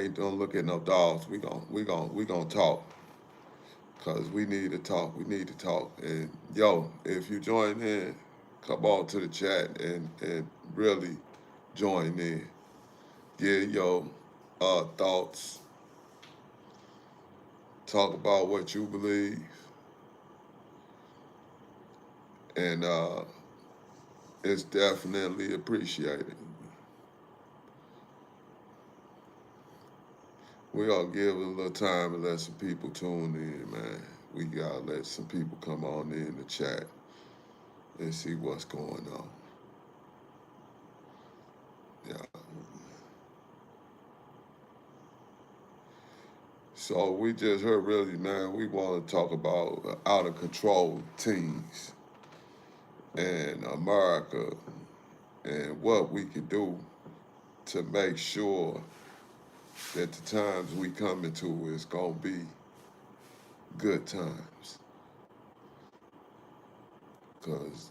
ain't gonna look at no dogs. We gonna talk, cause we need to talk. We need to talk. And yo, if you join in, come on to the chat and really join in. Get your thoughts. Talk about what you believe, and it's definitely appreciated. We gonna give it a little time and let some people tune in, man. We gotta let some people come on in the chat and see what's going on. Yeah. So we just heard really, man, we want to talk about out of control teens in America and what we can do to make sure that the times we come into is gonna be good times. Cause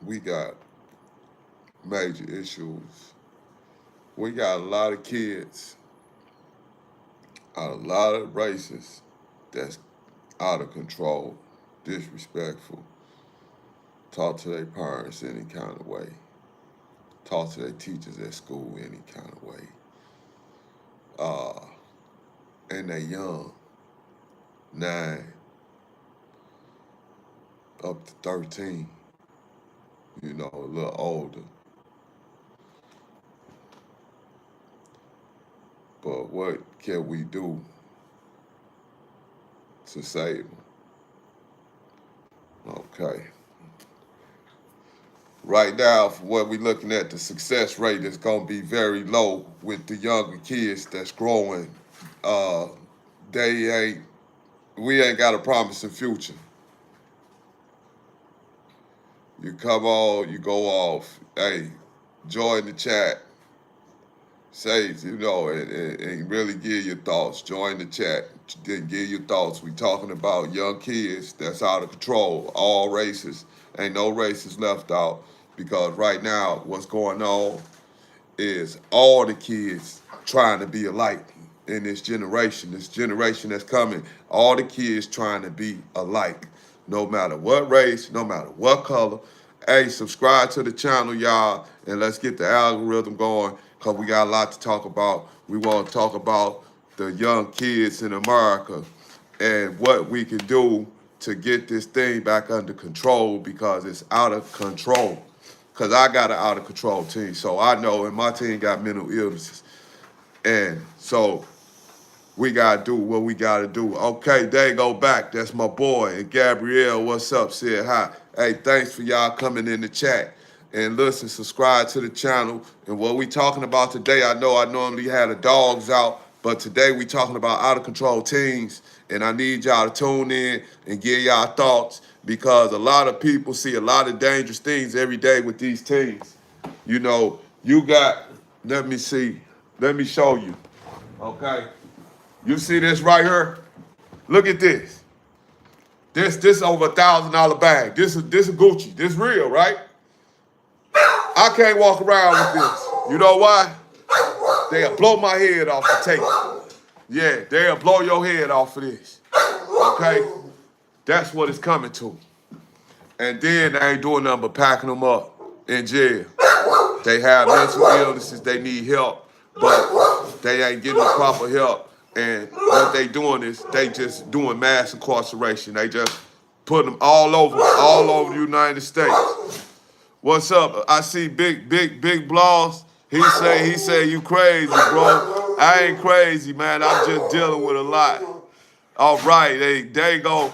we got major issues. We got a lot of kids out of a lot of races that's out of control, disrespectful, talk to their parents any kind of way, talk to their teachers at school any kind of way. And they young, 9 up to 13, you know, a little older. But what can we do to save them? Okay. Right now, for what we're looking at, the success rate is going to be very low with the younger kids that's growing. They ain't, we ain't got a promising future. You come on, you go off. Hey, join the chat. Say, you know, and really give your thoughts. Join the chat. Then give your thoughts. We talking about young kids that's out of control, all races. Ain't no races left out, because right now what's going on is all the kids trying to be alike in this generation that's coming. All the kids trying to be alike, no matter what race, no matter what color. Hey, subscribe to the channel, y'all, and let's get the algorithm going, because we got a lot to talk about. We want to talk about the young kids in America and what we can do to get this thing back under control, because it's out of control. Because I got an out of control team, so I know, and my team got mental illnesses. And so we got to do what we got to do. Okay, they go back. That's my boy. And Gabrielle, what's up? Said hi. Hey, thanks for y'all coming in the chat. And listen, subscribe to the channel. And what we talking about today, I know I normally had the dogs out, but today we talking about out of control teens. And I need y'all to tune in and give y'all thoughts, because a lot of people see a lot of dangerous things every day with these teens. You know, you got, let me see, let me show you. Okay. You see this right here? Look at this. This over $1,000 bag. This is Gucci. This real, right? I can't walk around with this. You know why? They'll blow my head off to take it. Yeah, they'll blow your head off for this. Okay? That's what it's coming to. And then they ain't doing nothing but packing them up in jail. They have mental illnesses. They need help, but they ain't getting the proper help. And what they doing is they just doing mass incarceration. They just put them all over the United States. What's up? I see big Bloss. He say you crazy, bro. I ain't crazy, man. I'm just dealing with a lot. All right, they go.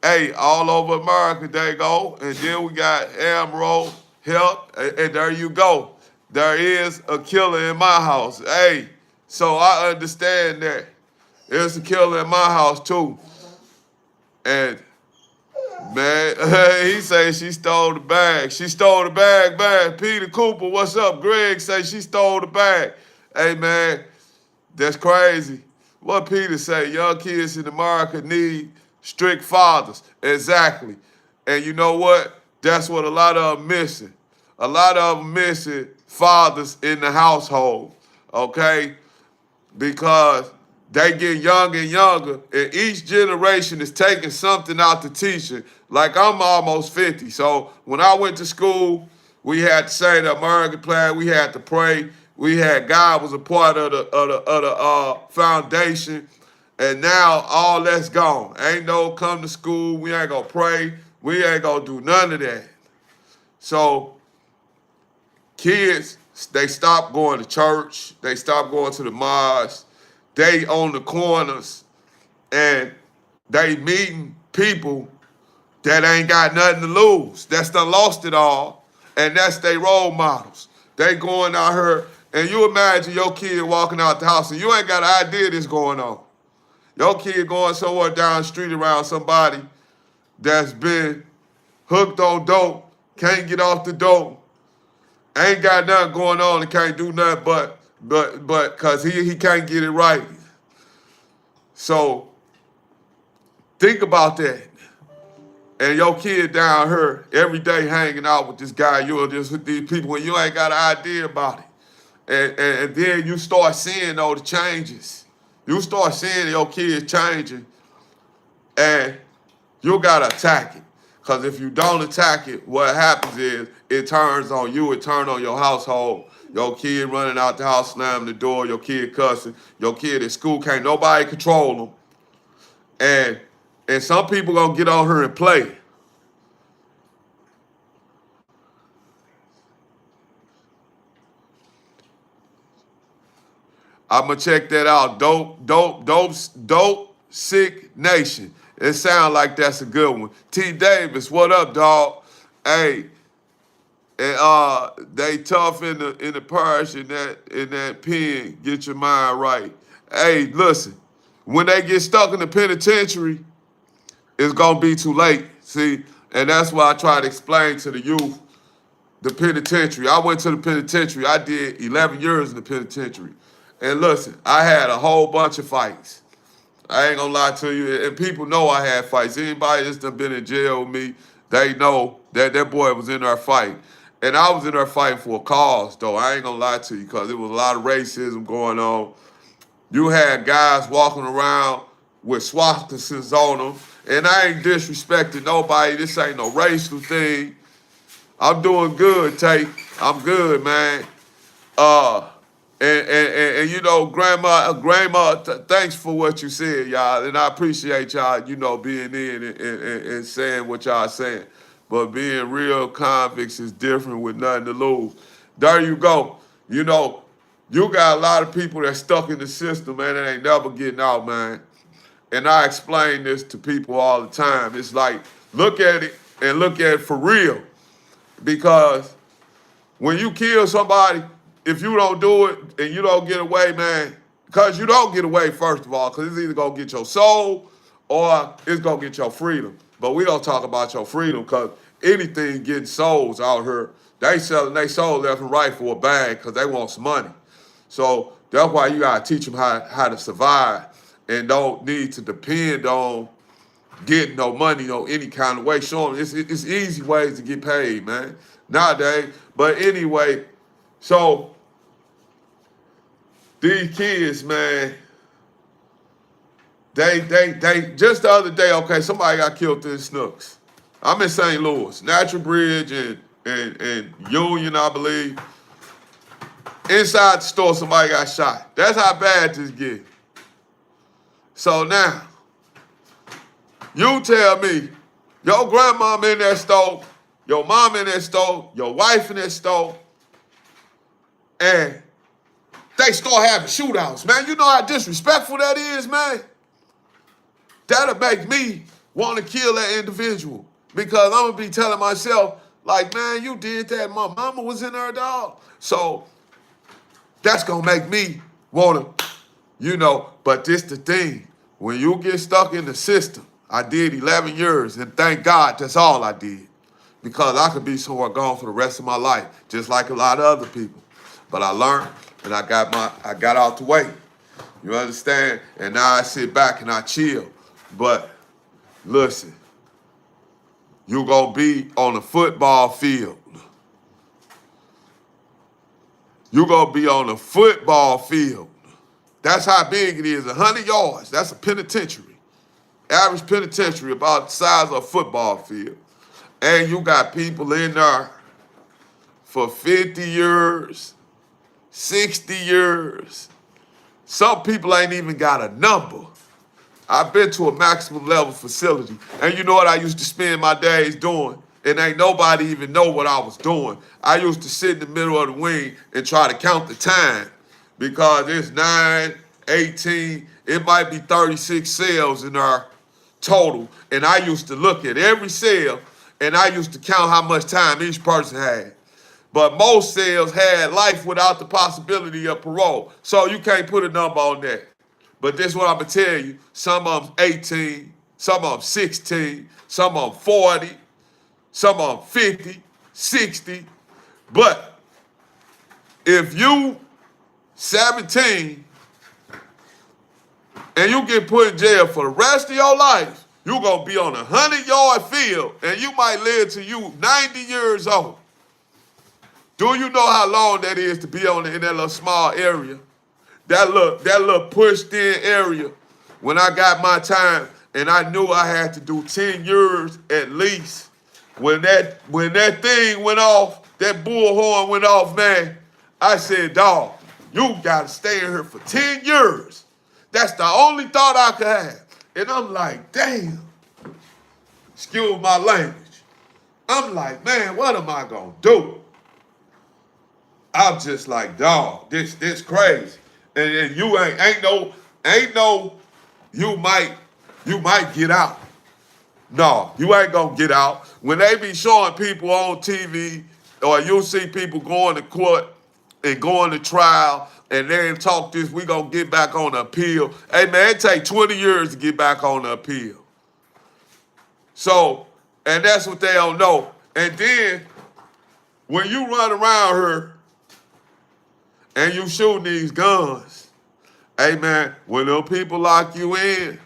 Hey, all over America, they go. And then we got Emerald Health, and there you go. There is a killer in my house. Hey, so I understand that. There's a killer in my house too. And man, he say she stole the bag. She stole the bag, man. Peter Cooper, what's up? Greg say she stole the bag. Hey, man, that's crazy. What Peter say? Young kids in America need strict fathers. Exactly. And you know what? That's what a lot of them missing. A lot of them missing fathers in the household. Okay? because they get younger and younger, and each generation is taking something out the teacher. Like I'm almost 50, so when I went to school, we had to say the American flag, we had to pray, we had God was a part of the foundation, and now all that's gone. Ain't no come to school, we ain't gonna pray, we ain't gonna do none of that. So kids, they stop going to church, they stop going to the mosque, they on the corners, and they meeting people that ain't got nothing to lose, that's done lost it all, and that's their role models. They going out here, and you imagine your kid walking out the house and you ain't got an idea this going on. Your kid going somewhere down the street around somebody that's been hooked on dope, can't get off the dope, ain't got nothing going on and can't do nothing but cause he can't get it right. So think about that. And your kid down here every day hanging out with this guy, you're just with these people when you ain't got an idea about it. And then you start seeing all the changes. You start seeing your kids changing, and you gotta attack it. Because if you don't attack it, what happens is it turns on you, it turns on your household. Your kid running out the house, slamming the door, your kid cussing, your kid at school, can't nobody control them. And some people gonna get on here and play. I'ma check that out. Dope, sick nation. It sounds like that's a good one. T. Davis, what up, dog? Hey, and they tough in the parish in that pen. Get your mind right. Hey, listen, when they get stuck in the penitentiary, it's gonna be too late. See, and that's why I try to explain to the youth the penitentiary. I went to the penitentiary. I did 11 years in the penitentiary. And listen, I had a whole bunch of fights. I ain't gonna lie to you. And people know I had fights. Anybody that's done been in jail with me, they know that that boy was in there fighting. And I was in there fighting for a cause, though. I ain't gonna lie to you, because there was a lot of racism going on. You had guys walking around with swastikas on them. And I ain't disrespecting nobody. This ain't no racial thing. I'm doing good, Tate. I'm good, man. And you know, grandma, thanks for what you said, y'all. And I appreciate y'all, you know, being in and saying what y'all saying. But being real convicts is different with nothing to lose. There you go. You know, you got a lot of people that's stuck in the system, man, that ain't never getting out, man. And I explain this to people all the time. It's like, look at it and look at it for real. Because when you kill somebody, if you don't do it and you don't get away, man, because you don't get away, first of all, because it's either going to get your soul or it's going to get your freedom. But we don't talk about your freedom, because anything getting souls out here, they selling their soul left and right for a bag because they want some money. So that's why you got to teach them how to survive and don't need to depend on getting no money, no any kind of way. Show them it's easy ways to get paid, man, nowadays. But anyway, so these kids, man, they just the other day, okay, somebody got killed in Snooks. I'm in St. Louis, Natural Bridge and Union, I believe. Inside the store, somebody got shot. That's how bad this gets. So now, you tell me, your grandmama in that store, your mom in that store, your wife in that store, and they start having shootouts, man. You know how disrespectful that is, man? That'll make me want to kill that individual, because I'm going to be telling myself, like, man, you did that. My mama was in there, dog. So that's going to make me want to, you know, but this the thing. When you get stuck in the system, I did 11 years, and thank God that's all I did, because I could be somewhere gone for the rest of my life, just like a lot of other people. But I learned, and I got out the way. You understand? And now I sit back and I chill. But listen, you gonna be on the football field. You gonna be on the football field That's how big it is, 100 yards. That's a penitentiary. Average penitentiary, about the size of a football field. And you got people in there for 50 years, 60 years. Some people ain't even got a number. I've been to a maximum level facility. And you know what I used to spend my days doing? And ain't nobody even know what I was doing. I used to sit in the middle of the wing and try to count the time because it's 9, 18, it might be 36 cells in our total. And I used to look at every cell and I used to count how much time each person had. But most cells had life without the possibility of parole. So you can't put a number on that. But this is what I'm going to tell you. Some of them 18, some of them 16, some of them 40, some of them 50, 60. But if you 17 and you get put in jail for the rest of your life, you're going to be on a 100-yard field and you might live till you 90 years old. Do you know how long that is to be in that little small area? That little pushed-in area. When I got my time and I knew I had to do 10 years at least, when that thing went off, that bullhorn went off, man, I said, dog, you got to stay in here for 10 years. That's the only thought I could have. And I'm like, damn. Excuse my language. I'm like, man, what am I going to do? I'm just like, dog, this crazy. And you ain't no, you might get out. No, you ain't gonna get out. When they be showing people on TV, or you see people going to court and going to trial, and then talk this, we gonna get back on the appeal. Hey man, it take 20 years to get back on the appeal. So, and that's what they don't know. And then, when you run around here, and you shooting these guns, hey man, when them people lock you in,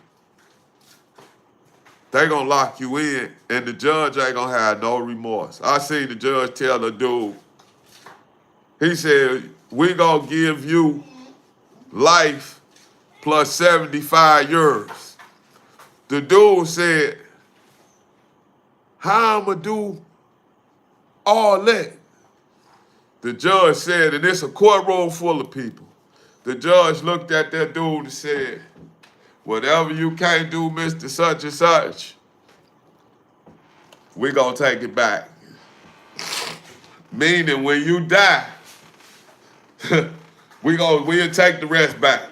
they gonna lock you in, and the judge ain't gonna have no remorse. I seen the judge tell the dude, he said, we gonna give you life plus 75 years. The dude said, how I'ma do all that? The judge said, and it's a courtroom full of people. The judge looked at that dude and said, whatever you can't do, Mr. Such and Such, we're going to take it back. Meaning when you die, we'll take the rest back.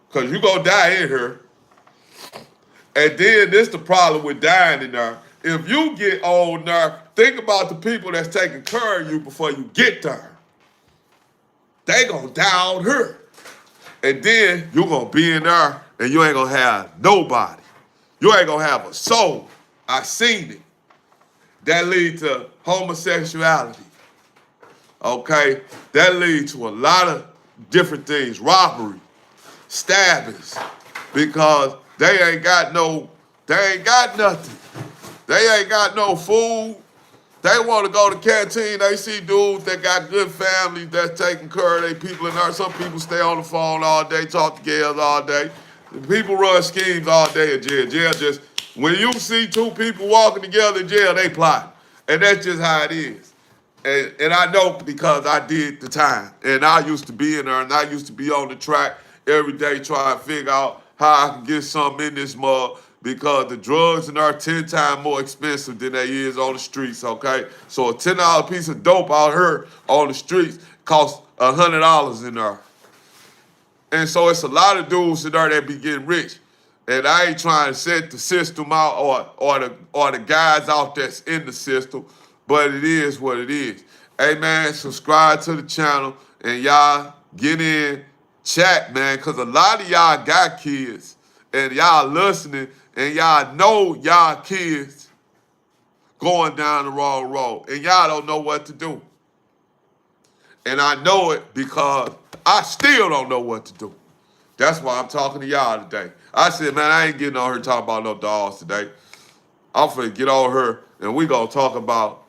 Because you're going to die in here. And then this the problem with dying in there. If you get old there, think about the people that's taking care of you before you get there. They gonna die out here. And then you gonna be in there and you ain't gonna have nobody. You ain't gonna have a soul. I seen it. That leads to homosexuality. Okay? That leads to a lot of different things. Robbery, stabbings. Because they ain't got nothing. They ain't got no food. They want to go to canteen. They see dudes that got good families that's taking care of their people in there. Some people stay on the phone all day, talk to girls all day. People run schemes all day in jail. Jail just, when you see two people walking together in jail, they plot. And that's just how it is. And I know because I did the time. And I used to be in there and I used to be on the track every day trying to figure out how I can get something in this mug. Because the drugs in there are 10 times more expensive than they is on the streets, okay? So a $10 piece of dope out here on the streets costs $100 in there. And so it's a lot of dudes in there that be getting rich. And I ain't trying to set the system out or the guys out that's in the system, but it is what it is. Hey man, subscribe to the channel and y'all get in, chat, man, because a lot of y'all got kids and y'all listening. And y'all know y'all kids going down the wrong road. And y'all don't know what to do. And I know it because I still don't know what to do. That's why I'm talking to y'all today. I said, man, I ain't getting on here talking about no dogs today. I'm finna get on here and we gonna talk about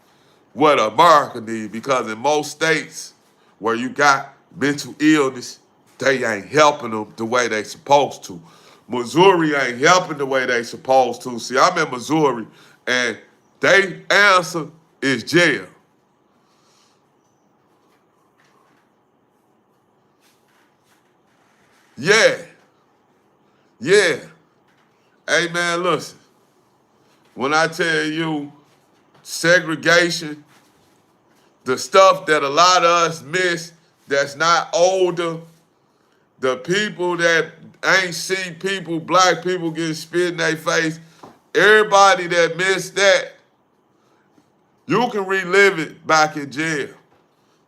what America needs. Because in most states where you got mental illness, they ain't helping them the way they supposed to. Missouri ain't helping the way they supposed to. See, I'm in Missouri, and they answer is jail. Yeah, yeah. Hey, man, listen. When I tell you segregation, the stuff that a lot of us miss that's not older, the people that ain't see people, black people getting spit in their face, everybody that missed that, you can relive it back in jail.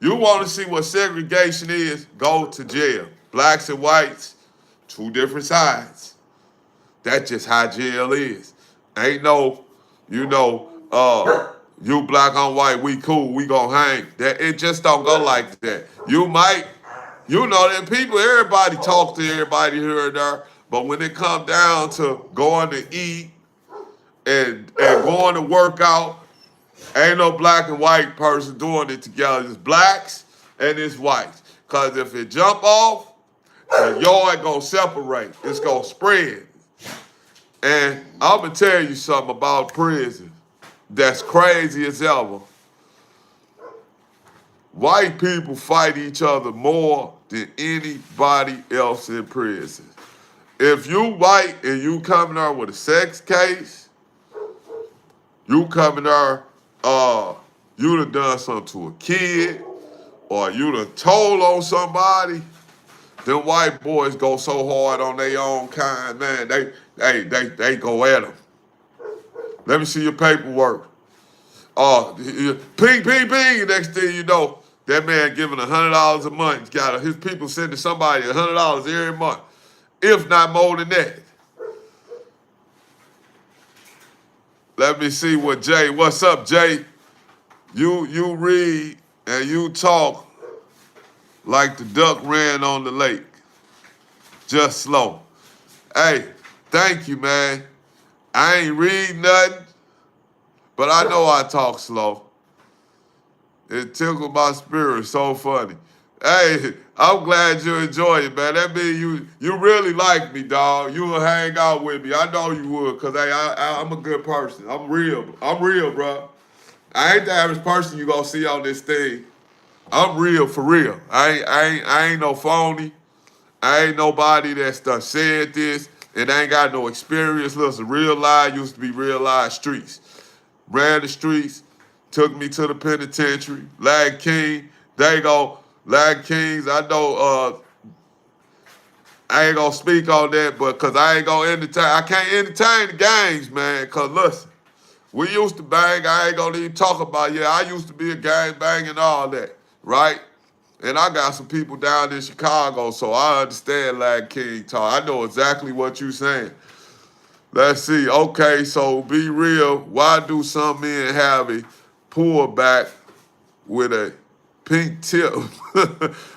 You want to see what segregation is, go to jail. Blacks and whites, two different sides. That's just how jail is. Ain't no, you black on white, we cool, we gonna hang. That it just don't go like that. You might, that people, everybody talk to everybody here and there, but when it come down to going to eat and going to work out, ain't no black and white person doing it together. It's blacks and it's whites. Cause if it jump off, the yard gonna separate. It's gonna spread. And I'm gonna tell you something about prison that's crazy as ever. White people fight each other more than anybody else in prison. If you white and you coming there with a sex case, you coming there, you done something to a kid, or you done told on somebody, them white boys go so hard on their own kind, man, they go at them. Let me see your paperwork. Ping, ping, ping. Next thing you know, that man giving $100 a month. He's got his people sending somebody $100 every month, if not more than that. Let me see what Jay. What's up, Jay? You read and you talk like the duck ran on the lake, just slow. Hey, thank you, man. I ain't read nothing, but I know I talk slow. It tickled my spirit, so funny. Hey, I'm glad you enjoy it, man. That means you really like me, dog. You will hang out with me. I know you would, because hey, I'm a good person. I'm real, bro. I ain't the average person you gonna see on this thing. I'm real for real. I ain't no phony. I ain't nobody that's done said this and ain't got no experience. Listen, real life used to be real life streets. Ran the streets, took me to the penitentiary. Lag King, they go. Lag Kings, I know I ain't gonna speak on that, but cause I ain't gonna entertain. I can't entertain the gangs, man. Cause listen, we used to bang. I ain't gonna even talk about. Yeah, I used to be a gang bang and all that, right? And I got some people down in Chicago, so I understand Lag King talk. I know exactly what you saying. Let's see. Okay, so be real. Why do some men have a pullback with a pink tip?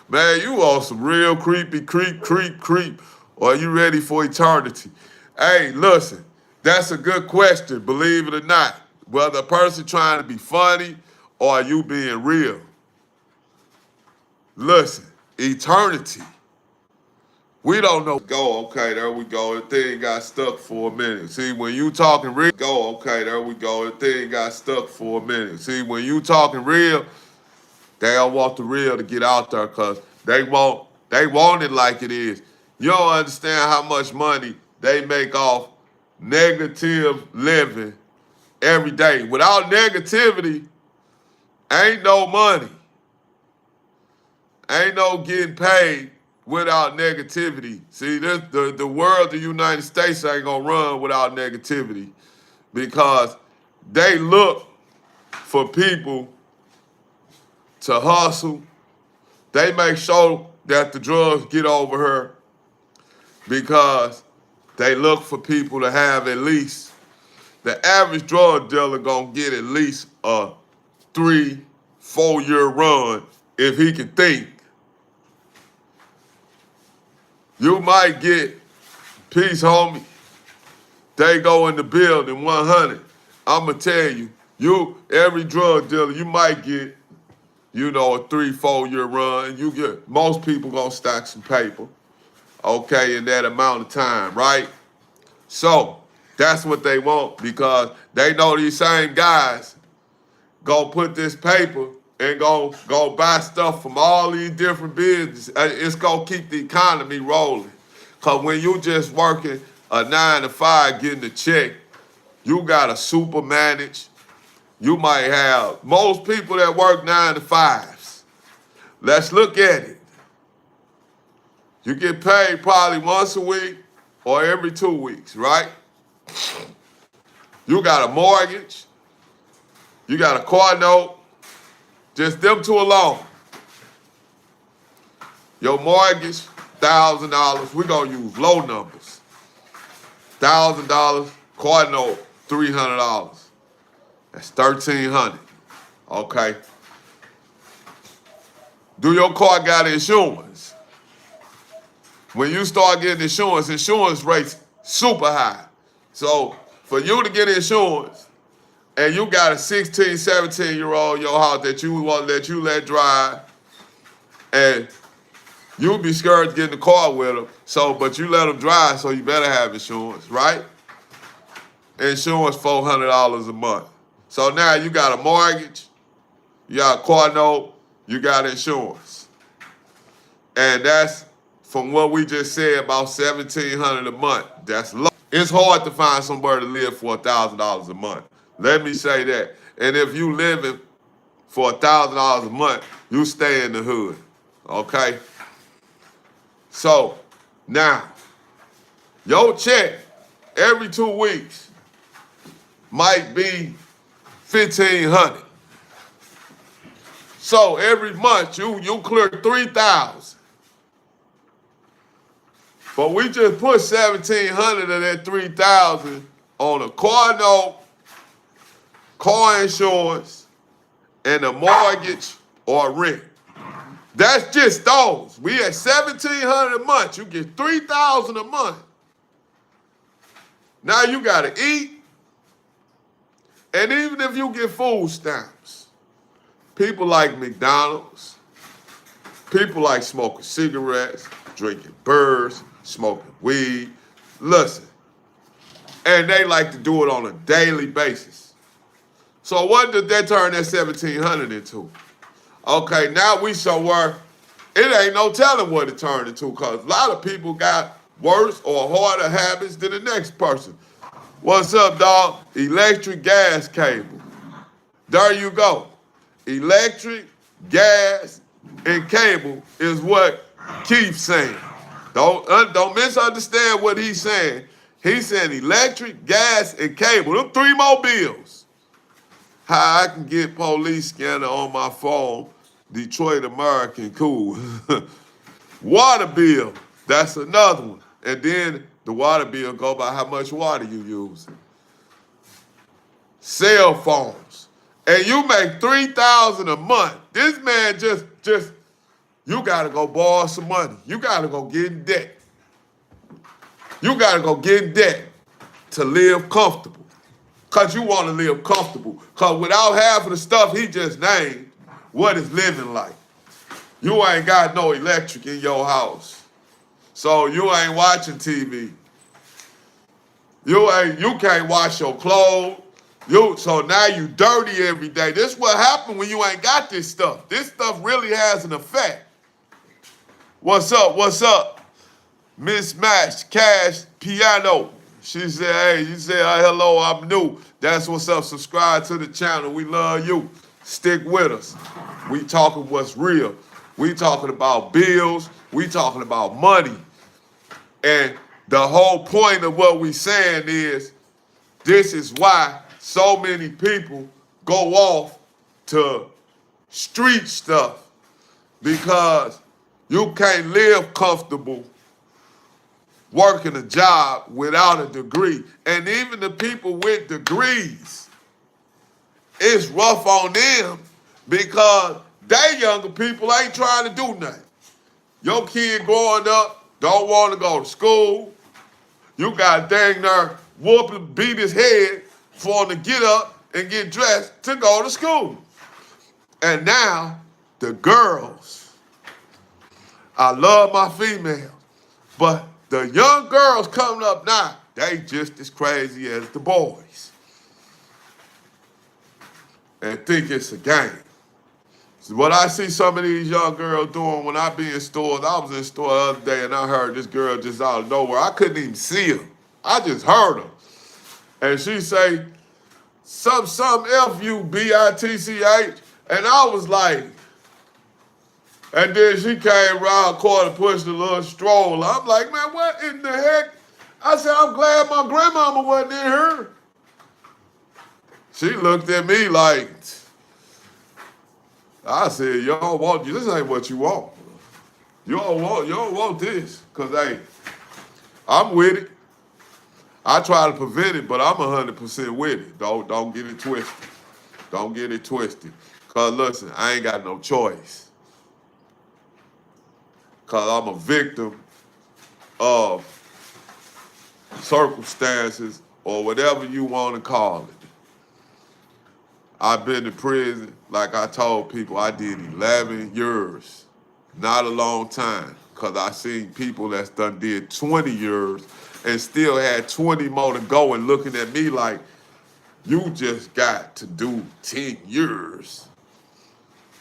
Man, you on some real creepy, creep, or are you ready for eternity? Hey, listen, that's a good question, believe it or not. Whether a person trying to be funny or are you being real? Listen, eternity. We don't know. Go, okay, there we go. The thing got stuck for a minute. See, when you talking real, go, okay, there we go. The thing got stuck for a minute. See, when you talking real, they don't want the real to get out there because they want it like it is. You don't understand how much money they make off negative living every day. Without negativity, ain't no money. Ain't no getting paid without negativity. See, the world, the United States ain't gonna run without negativity because they look for people to hustle. They make sure that the drugs get over her because they look for people to have at least, the average drug dealer gonna get at least a 3-4 year run if he can think. You might get, peace homie, they go in the building 100. I'ma tell you, every drug dealer, you might get you know, a 3-4 year run. You get, most people gonna stack some paper, okay, in that amount of time, right? So that's what they want, because they know these same guys go put this paper and go buy stuff from all these different businesses. It's gonna keep the economy rolling. Cause when you just working a 9 to 5 getting a check, you gotta super manage. You might have most people that work 9 to 5s. Let's look at it. You get paid probably once a week or every 2 weeks, right? You got a mortgage, you got a car note, just them two alone. Your mortgage, $1,000. We're gonna use low numbers. $1,000, car note, $300. That's $1,300. Okay. Do your car got insurance? When you start getting insurance rates super high. So for you to get insurance, and you got a 16, 17-year-old in your house that you want that you let drive, and you'll be scared to get in the car with them. So, but you let them drive, so you better have insurance, right? Insurance $400 a month. So now you got a mortgage, you got a car note, you got insurance, and that's from what we just said about $1,700 a month. That's low. It's hard to find somewhere to live for $1,000 a month. Let me say that. And if you living for $1,000 a month, you stay in the hood, okay? So now, your check every 2 weeks might be $1,500. So every month you clear $3,000. But we just put $1,700 of that $3,000 on a car note, car insurance, and a mortgage or rent. That's just those. We at $1,700 a month. You get $3,000 a month. Now you gotta eat. And even if you get food stamps, people like McDonald's, people like smoking cigarettes, drinking beers, smoking weed. Listen, and they like to do it on a daily basis. So what did they turn that $1,700 into? Okay, now we somewhere, it ain't no telling what it turned into, because a lot of people got worse or harder habits than the next person. What's up, dog? Electric gas cable. There you go. Electric, gas, and cable is what Keith's saying. Don't misunderstand what he's saying. He's saying electric, gas, and cable. Them 3 more bills. How I can get police scanner on my phone, Detroit American, cool. Water bill, that's another one. And then the water bill go by how much water you use. Cell phones. And you make $3,000 a month. This man just you gotta go borrow some money. You gotta go get in debt. You gotta go get in debt to live comfortable. Cause you wanna live comfortable. Cause without half of the stuff he just named, what is living like? You ain't got no electric in your house. So you ain't watching TV. You can't wash your clothes. So now you dirty every day. This is what happened when you ain't got this stuff. This stuff really has an effect. What's up? What's up? Mismatched Cash Piano. She said, hey, you said, hello, I'm new. That's what's up. Subscribe to the channel. We love you. Stick with us. We talking what's real. We talking about bills. We talking about money. And the whole point of what we saying is, this is why so many people go off to street stuff, because you can't live comfortable working a job without a degree. And even the people with degrees, it's rough on them, because they younger people ain't trying to do nothing. Your kid growing up don't want to go to school. You got dang near whoop, beat his head for him to get up and get dressed to go to school. And now the girls, I love my females, but the young girls coming up now, they just as crazy as the boys. And think it's a game. So what I see some of these young girls doing when I be in stores, I was in store the other day and I heard this girl just out of nowhere. I couldn't even see her. I just heard her. And she say, some F-U-B-I-T-C-H. And I was like, and then she came around the corner, pushed a little stroller. I'm like, man, what in the heck? I said, I'm glad my grandmama wasn't in here. She looked at me like, I said, you don't want, this ain't what you want. You don't want this. Cause hey, I'm with it. I try to prevent it, but I'm 100% with it. Don't get it twisted. Don't get it twisted. Cause listen, I ain't got no choice. Cause I'm a victim of circumstances or whatever you want to call it. I've been to prison, like I told people, I did 11 years. Not a long time, because I seen people that's done did 20 years and still had 20 more to go and looking at me like, you just got to do 10 years.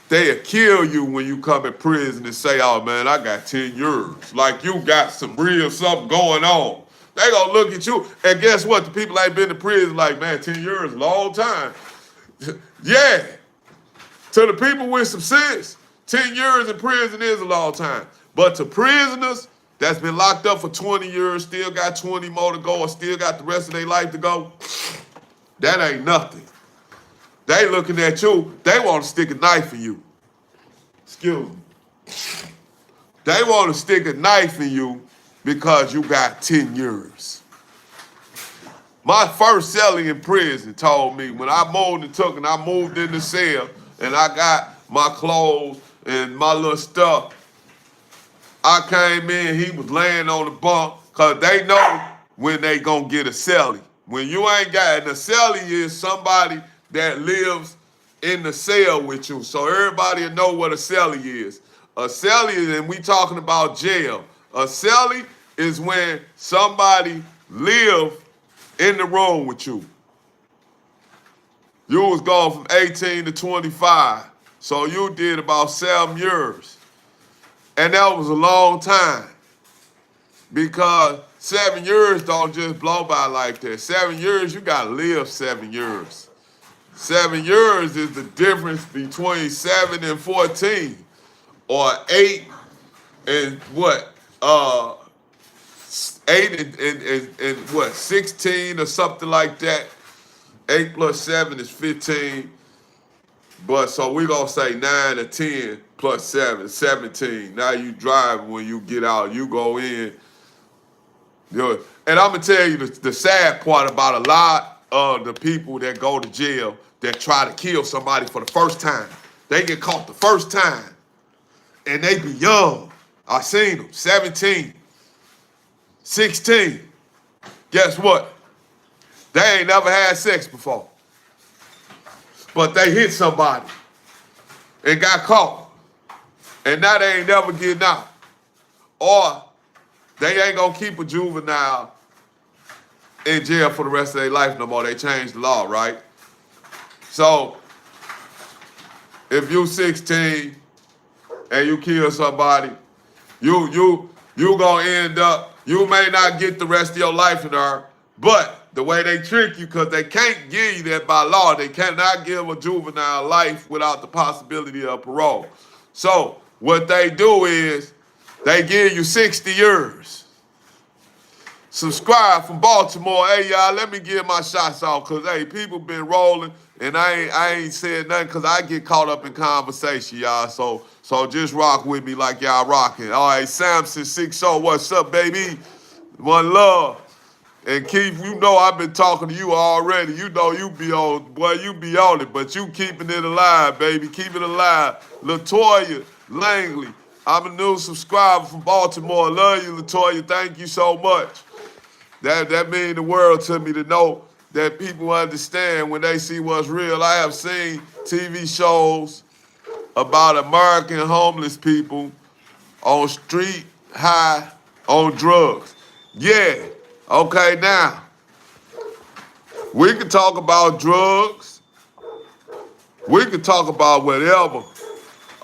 They'll kill you when you come in prison and say, oh man, I got 10 years. Like you got some real something going on. They gonna look at you, and guess what? The people ain't been to prison like, man, 10 years, long time. Yeah, to the people with some sense, 10 years in prison is a long time. But to prisoners that's been locked up for 20 years, still got 20 more to go, or still got the rest of their life to go, that ain't nothing. They looking at you, they want to stick a knife in you. Excuse me. They want to stick a knife in you because you got 10 years. My first cellie in prison told me when I moved in the cell and I got my clothes and my little stuff, I came in, he was laying on the bunk, because they know when they gonna get a cellie. When you ain't got, and a cellie is somebody that lives in the cell with you. So everybody will know what a cellie is. A cellie is, and we talking about jail. A cellie is when somebody live in the room with you. You was gone from 18 to 25. So you did about 7 years. And that was a long time. Because 7 years don't just blow by like that. 7 years, you gotta live 7 years. 7 years is the difference between 7 and 14. Or 8 and what? 8 and what, 16 or something like that. 8 plus 7 is 15. But so we're going to say 9 or 10 plus 7, 17. Now you drive when you get out. You go in. You know, and I'm going to tell you the sad part about a lot of the people that go to jail that try to kill somebody for the first time. They get caught the first time. And they be young. I seen them, 17. 16, guess what? They ain't never had sex before. But they hit somebody and got caught. And now they ain't never getting out. Or they ain't gonna keep a juvenile in jail for the rest of their life no more. They changed the law, right? So if you 16 and you kill somebody, you gonna end up, you may not get the rest of your life in there, but the way they trick you, because they can't give you that by law, they cannot give a juvenile life without the possibility of parole. So what they do is they give you 60 years. Subscribe from Baltimore. Hey, y'all, let me give my shots off, because, hey, people been rolling, and I ain't said nothing because I get caught up in conversation, y'all. So just rock with me like y'all rocking. All right, Samson 60, what's up, baby? One love. And Keith, you know I've been talking to you already. You know you be on, boy, you be on it, but you keeping it alive, baby. Keep it alive. LaToya Langley, I'm a new subscriber from Baltimore. Love you, LaToya. Thank you so much. That means the world to me to know that people understand when they see what's real. I have seen TV shows about American homeless people on street high on drugs. Yeah, okay, now, we can talk about drugs. We can talk about whatever.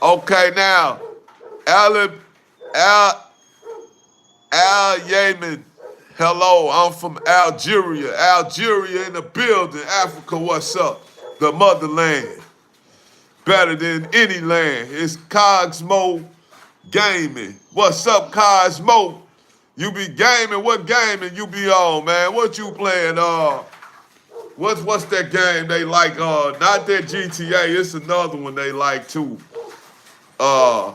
Okay, now, Al, Al, Al Yemen, hello, I'm from Algeria. Algeria in the building. Africa, what's up? The motherland. Better than any land. It's Cosmo Gaming. What's up, Cosmo? You be gaming? What gaming you be on, man? What you playing? What's that game they like? Not that GTA. It's another one they like too. Uh,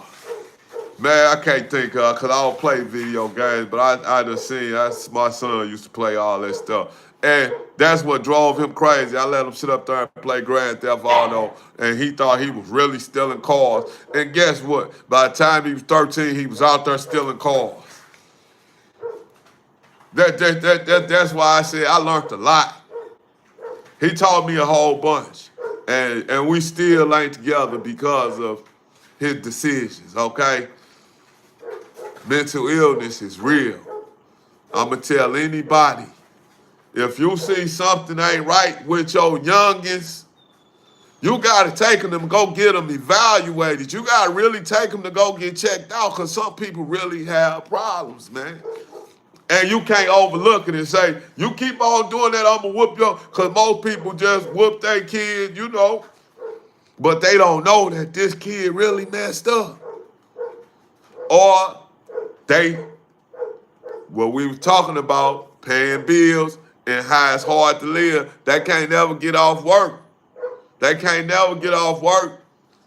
Man, I can't think cause I don't play video games, but I just seen my son used to play all that stuff. And that's what drove him crazy. I let him sit up there and play Grand Theft Auto, and he thought he was really stealing cars. And guess what? By the time he was 13, he was out there stealing cars. That's why I said I learned a lot. He taught me a whole bunch. And we still ain't together because of his decisions, okay? Mental illness is real. I'ma tell anybody, if you see something ain't right with your youngins, you gotta take them and go get them evaluated. You gotta really take them to go get checked out, because some people really have problems, man. And you can't overlook it and say, you keep on doing that, I'ma whoop your, because most people just whoop their kid, you know, but they don't know that this kid really messed up. Or what we was talking about, paying bills and how it's hard to live, they can't never get off work. They can't never get off work.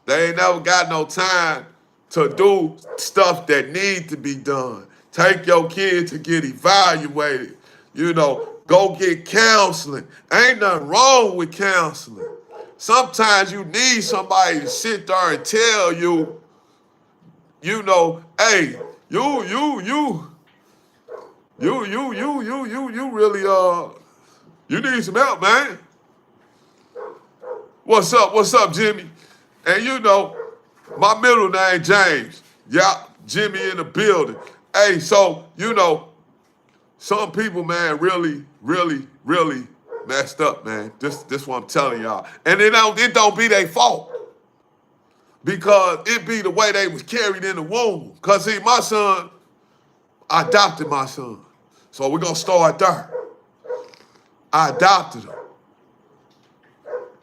They ain't never got no time to do stuff that need to be done. Take your kid to get evaluated. You know, go get counseling. Ain't nothing wrong with counseling. Sometimes you need somebody to sit there and tell you, you know, hey, you really, you need some help, man. What's up, Jimmy? And you know, my middle name, James. Yeah, Jimmy in the building. Hey, so, you know, some people, man, really messed up, man. This what I'm telling y'all. And it don't be their fault. Because it be the way they was carried in the womb. Because, see, my son, I adopted my son. So we're going to start there. I adopted him.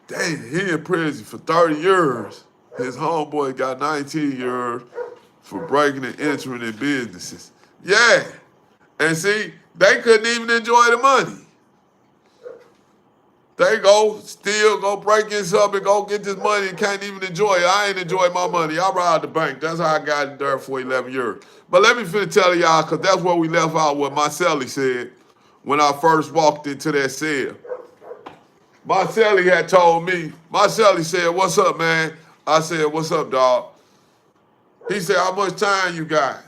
Dang, he in prison for 30 years. His homeboy got 19 years for breaking and entering in businesses. Yeah. And see, they couldn't even enjoy the money. They still go break in something, go get this money and can't even enjoy it. I ain't enjoy my money. I robbed the bank. That's how I got in there for 11 years. But let me finish telling y'all, because that's where we left out what Marcelli said when I first walked into that cell. Marcelli had told me, Marcelli said, what's up, man? I said, what's up, dog? He said, how much time you got?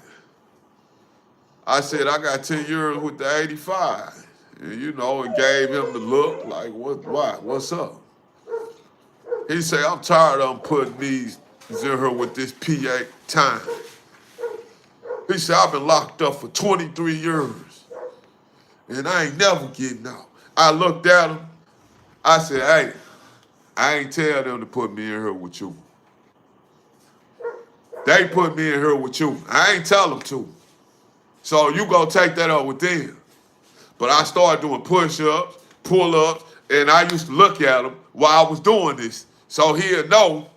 I said, I got 10 years with the 85. And, you know, it gave him the look like, what's up? He said, I'm tired of them putting these in here with this PA time. He said, I've been locked up for 23 years, and I ain't never getting out. I looked at him. I said, hey, I ain't tell them to put me in here with you. They put me in here with you. I ain't tell them to. So you gonna take that up with them. But I started doing push-ups, pull-ups, and I used to look at him while I was doing this. So he'll know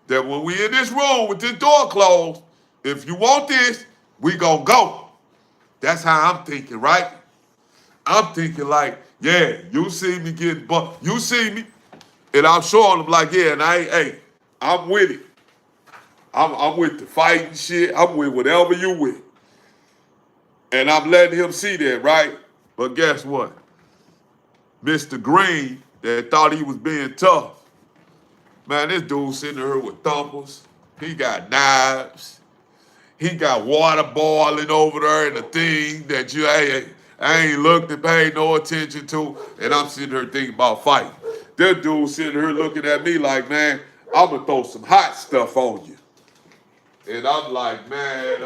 that when we in this room with this door closed, if you want this, we gonna go. That's how I'm thinking, right? I'm thinking like, yeah, you see me getting bumped. You see me, and I'm showing them like, yeah, and I'm with it. I'm with the fighting shit. I'm with whatever you with. And I'm letting him see that, right? But guess what? Mr. Green, that thought he was being tough. Man, this dude sitting here with thumpers. He got knives. He got water boiling over there in the thing that I ain't looked and paid no attention to. And I'm sitting here thinking about fighting. This dude sitting here looking at me like, man, I'm gonna throw some hot stuff on you. And I'm like, man,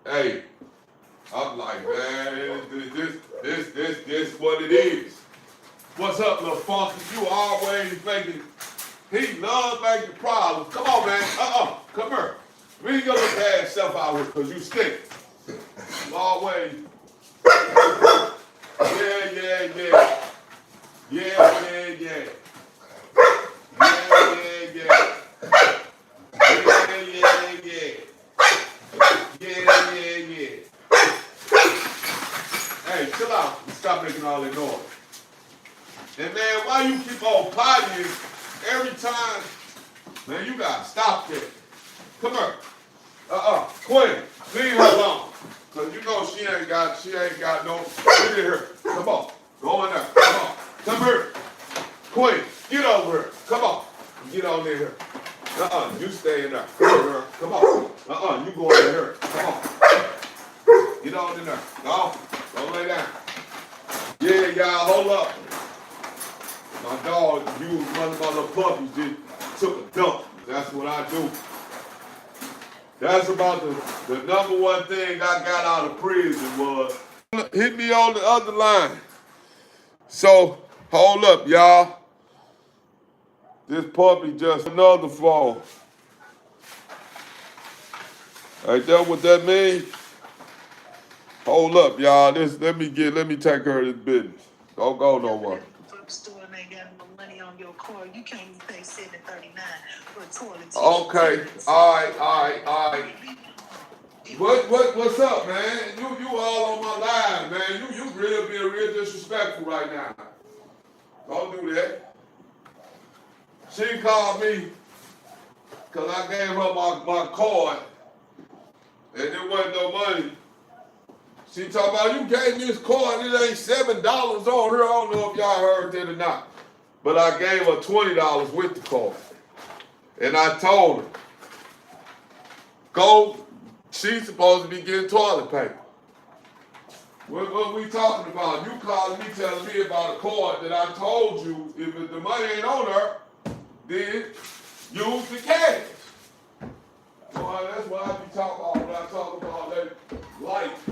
hey, I'm like, man, this what it is. What's up, little funky? You always making, he loves making problems. Come on, man, come here. We ain't gonna look bad stuff out here, cause you stink. You always, yeah. Yeah. Yeah. Hey, chill out and stop making all that noise. And man, why you keep on partying every time? Man, you gotta stop that. Come here. Quinn, leave her alone. Cause you know she ain't got no, look at her. Come on, go in there, come on. Come here. Quinn, get over here. Come on, get on in here. You stay in there. Come on, girl. Come on. You go in here. Come on. Get on in there. Go lay down. Yeah, y'all, hold up. My dog, you one of my little puppies, just took a dump. That's what I do. That's about the number one thing I got out of prison was, hit me on the other line. So, hold up, y'all. This puppy just another fall. Ain't that what that means? Hold up, y'all. Let me take care of this business. Don't go nowhere. Store and ain't got no money on your car. You can't even pay $7.39 for a toilet. Okay. All right. What's up, man? You all on my live, man. You really being real disrespectful right now. Don't do that. She called me because I gave her my card and there wasn't no money. She talking about, you gave me this card, it ain't $7 on her. I don't know if y'all heard that or not. But I gave her $20 with the card. And I told her, go, she's supposed to be getting toilet paper. What we talking about? You calling me telling me about a card that I told you, if the money ain't on her, then use the cash. Boy, that's what I be talking about when I talk about that life.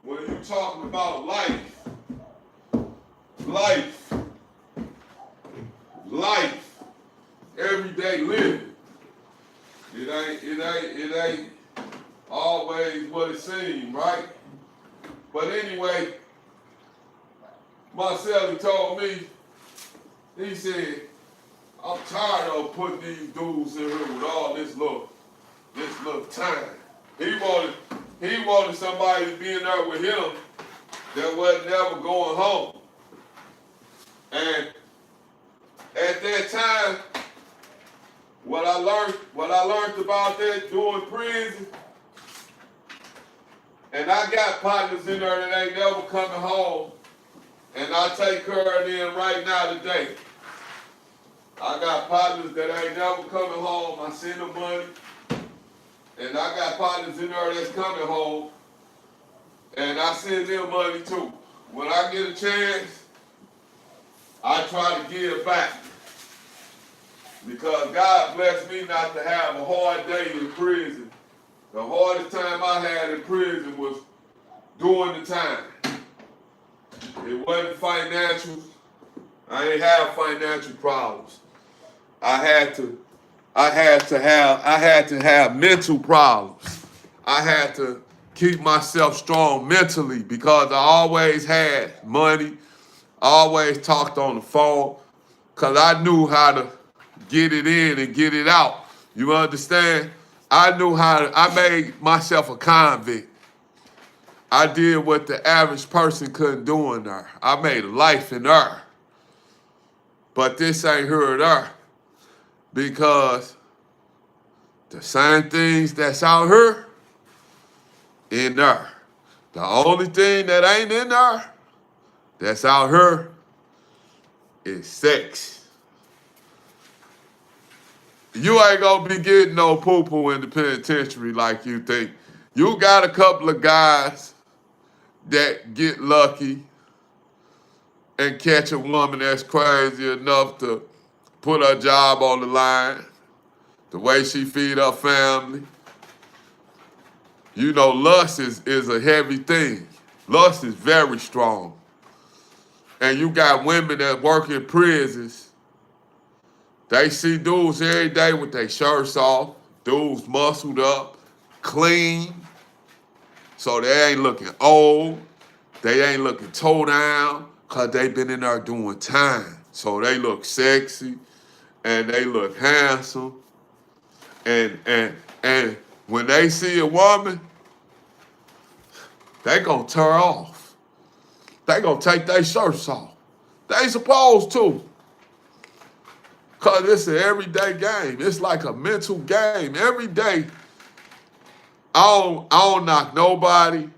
When you talking about life, everyday living, it ain't always what it seems, right? But anyway, Marcelli told me, he said, I'm tired of putting these dudes in here with all this little time. He wanted somebody to be in there with him that wasn't never going home. And at that time, what I learned about that doing prison, and I got partners in there that ain't never coming home, and I take care of them right now today. I got partners that ain't never coming home. I send them money. And I got partners in there that's coming home. And I send them money too. When I get a chance, I try to give back. Because God blessed me not to have a hard day in prison. The hardest time I had in prison was during the time. It wasn't financial. I ain't have financial problems. I had to have mental problems. I had to keep myself strong mentally because I always had money. I always talked on the phone because I knew how to get it in and get it out. You understand? I made myself a convict. I did what the average person couldn't do in there. I made a life in there. But this ain't her or there. Because the same things that's out here, in there. The only thing that ain't in there, that's out here, is sex. You ain't gonna be getting no poo-poo in the penitentiary like you think. You got a couple of guys that get lucky and catch a woman that's crazy enough to put her job on the line, the way she feed her family. You know, lust is a heavy thing. Lust is very strong. And you got women that work in prisons. They see dudes every day with their shirts off, dudes muscled up, clean. So they ain't looking old. They ain't looking toe down because they been in there doing time. So they look sexy and they look handsome. And when they see a woman, they gonna turn off. They gonna take their shirts off. They supposed to. Cause it's an everyday game. It's like a mental game. Every day, I don't knock nobody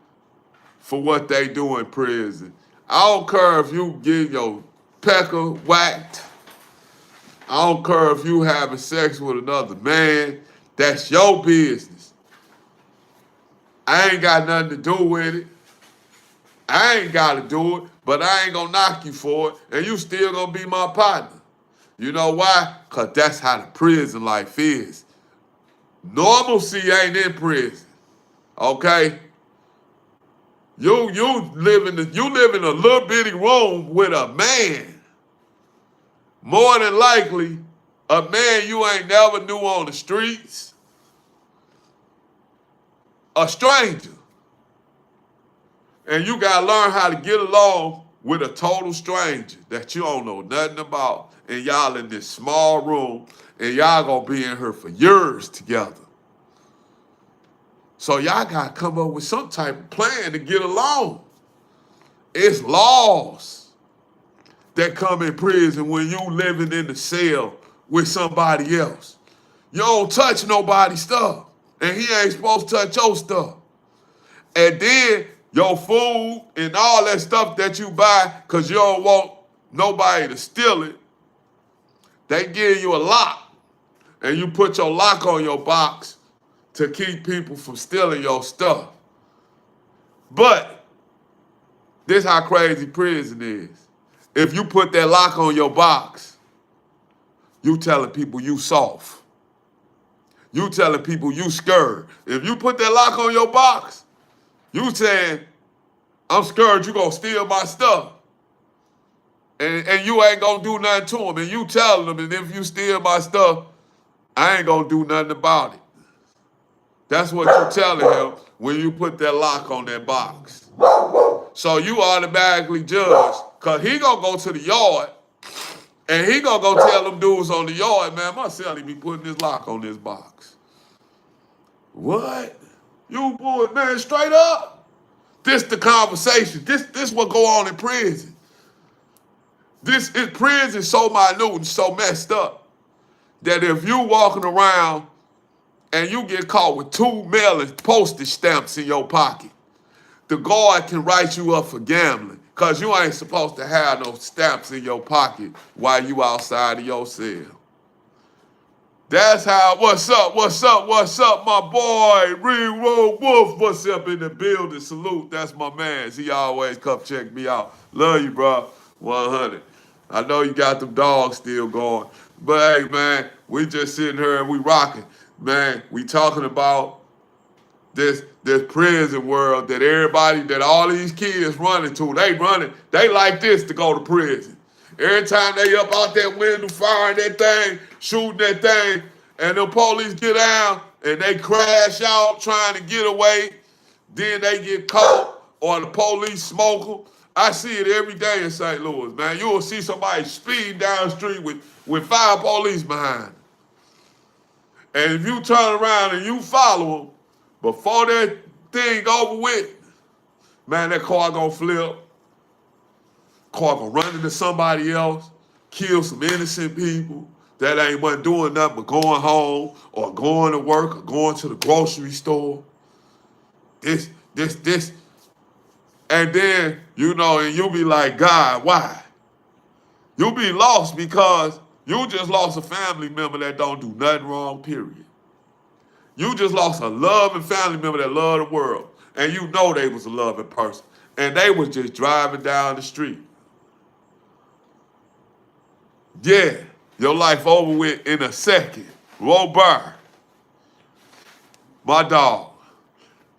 for what they do in prison. I don't care if you get your pecker whacked. I don't care if you having sex with another man. That's your business. I ain't got nothing to do with it. I ain't got to do it, but I ain't gonna knock you for it, and you still gonna be my partner. You know why? Because that's how the prison life is. Normalcy ain't in prison, okay? You live in a little bitty room with a man. More than likely, a man you ain't never knew on the streets. A stranger. And you gotta learn how to get along with a total stranger that you don't know nothing about. And y'all in this small room, and y'all gonna be in here for years together. So y'all gotta come up with some type of plan to get along. It's laws that come in prison when you living in the cell with somebody else. You don't touch nobody's stuff, and he ain't supposed to touch your stuff. And then your food and all that stuff that you buy, because you don't want nobody to steal it, they give you a lock, and you put your lock on your box to keep people from stealing your stuff. But this how crazy prison is. If you put that lock on your box, you telling people you soft. You telling people you scared. If you put that lock on your box, you saying, I'm scared you gonna steal my stuff. And you ain't gonna do nothing to them. And you telling them, and if you steal my stuff, I ain't gonna do nothing about it. That's what you telling him when you put that lock on that box. So you automatically judge, cause he gonna go to the yard, and he gonna go tell them dudes on the yard, man, my cellie be putting this lock on this box. What? You boy, man, straight up. This the conversation. This what go on in prison. Prison so minute and so messed up that if you walking around and you get caught with 2 mailing postage stamps in your pocket, the guard can write you up for gambling because you ain't supposed to have no stamps in your pocket while you outside of your cell. That's how, what's up, my boy, Reroll Wolf, what's up in the building, salute, that's my man, he always come check me out, love you, bro, 100. I know you got them dogs still going, but hey, man, we just sitting here and we rocking, man, we talking about this prison world that all these kids running to, they like this to go to prison. Every time they up out that window firing that thing, shooting that thing, and the police get down and they crash out trying to get away, then they get caught or the police smoke them. I see it every day in St. Louis, man. You will see somebody speed down the street with 5 police behind them. And if you turn around and you follow them, before that thing over with, man, that car gonna flip. Car gonna run into somebody else, kill some innocent people that wasn't doing nothing but going home or going to work or going to the grocery store. This. And then, and you be like, God, why? You be lost because you just lost a family member that don't do nothing wrong, period. You just lost a loving family member that loved the world. And you know they was a loving person. And they was just driving down the street. Yeah, your life over with in a second. Robert, my dog,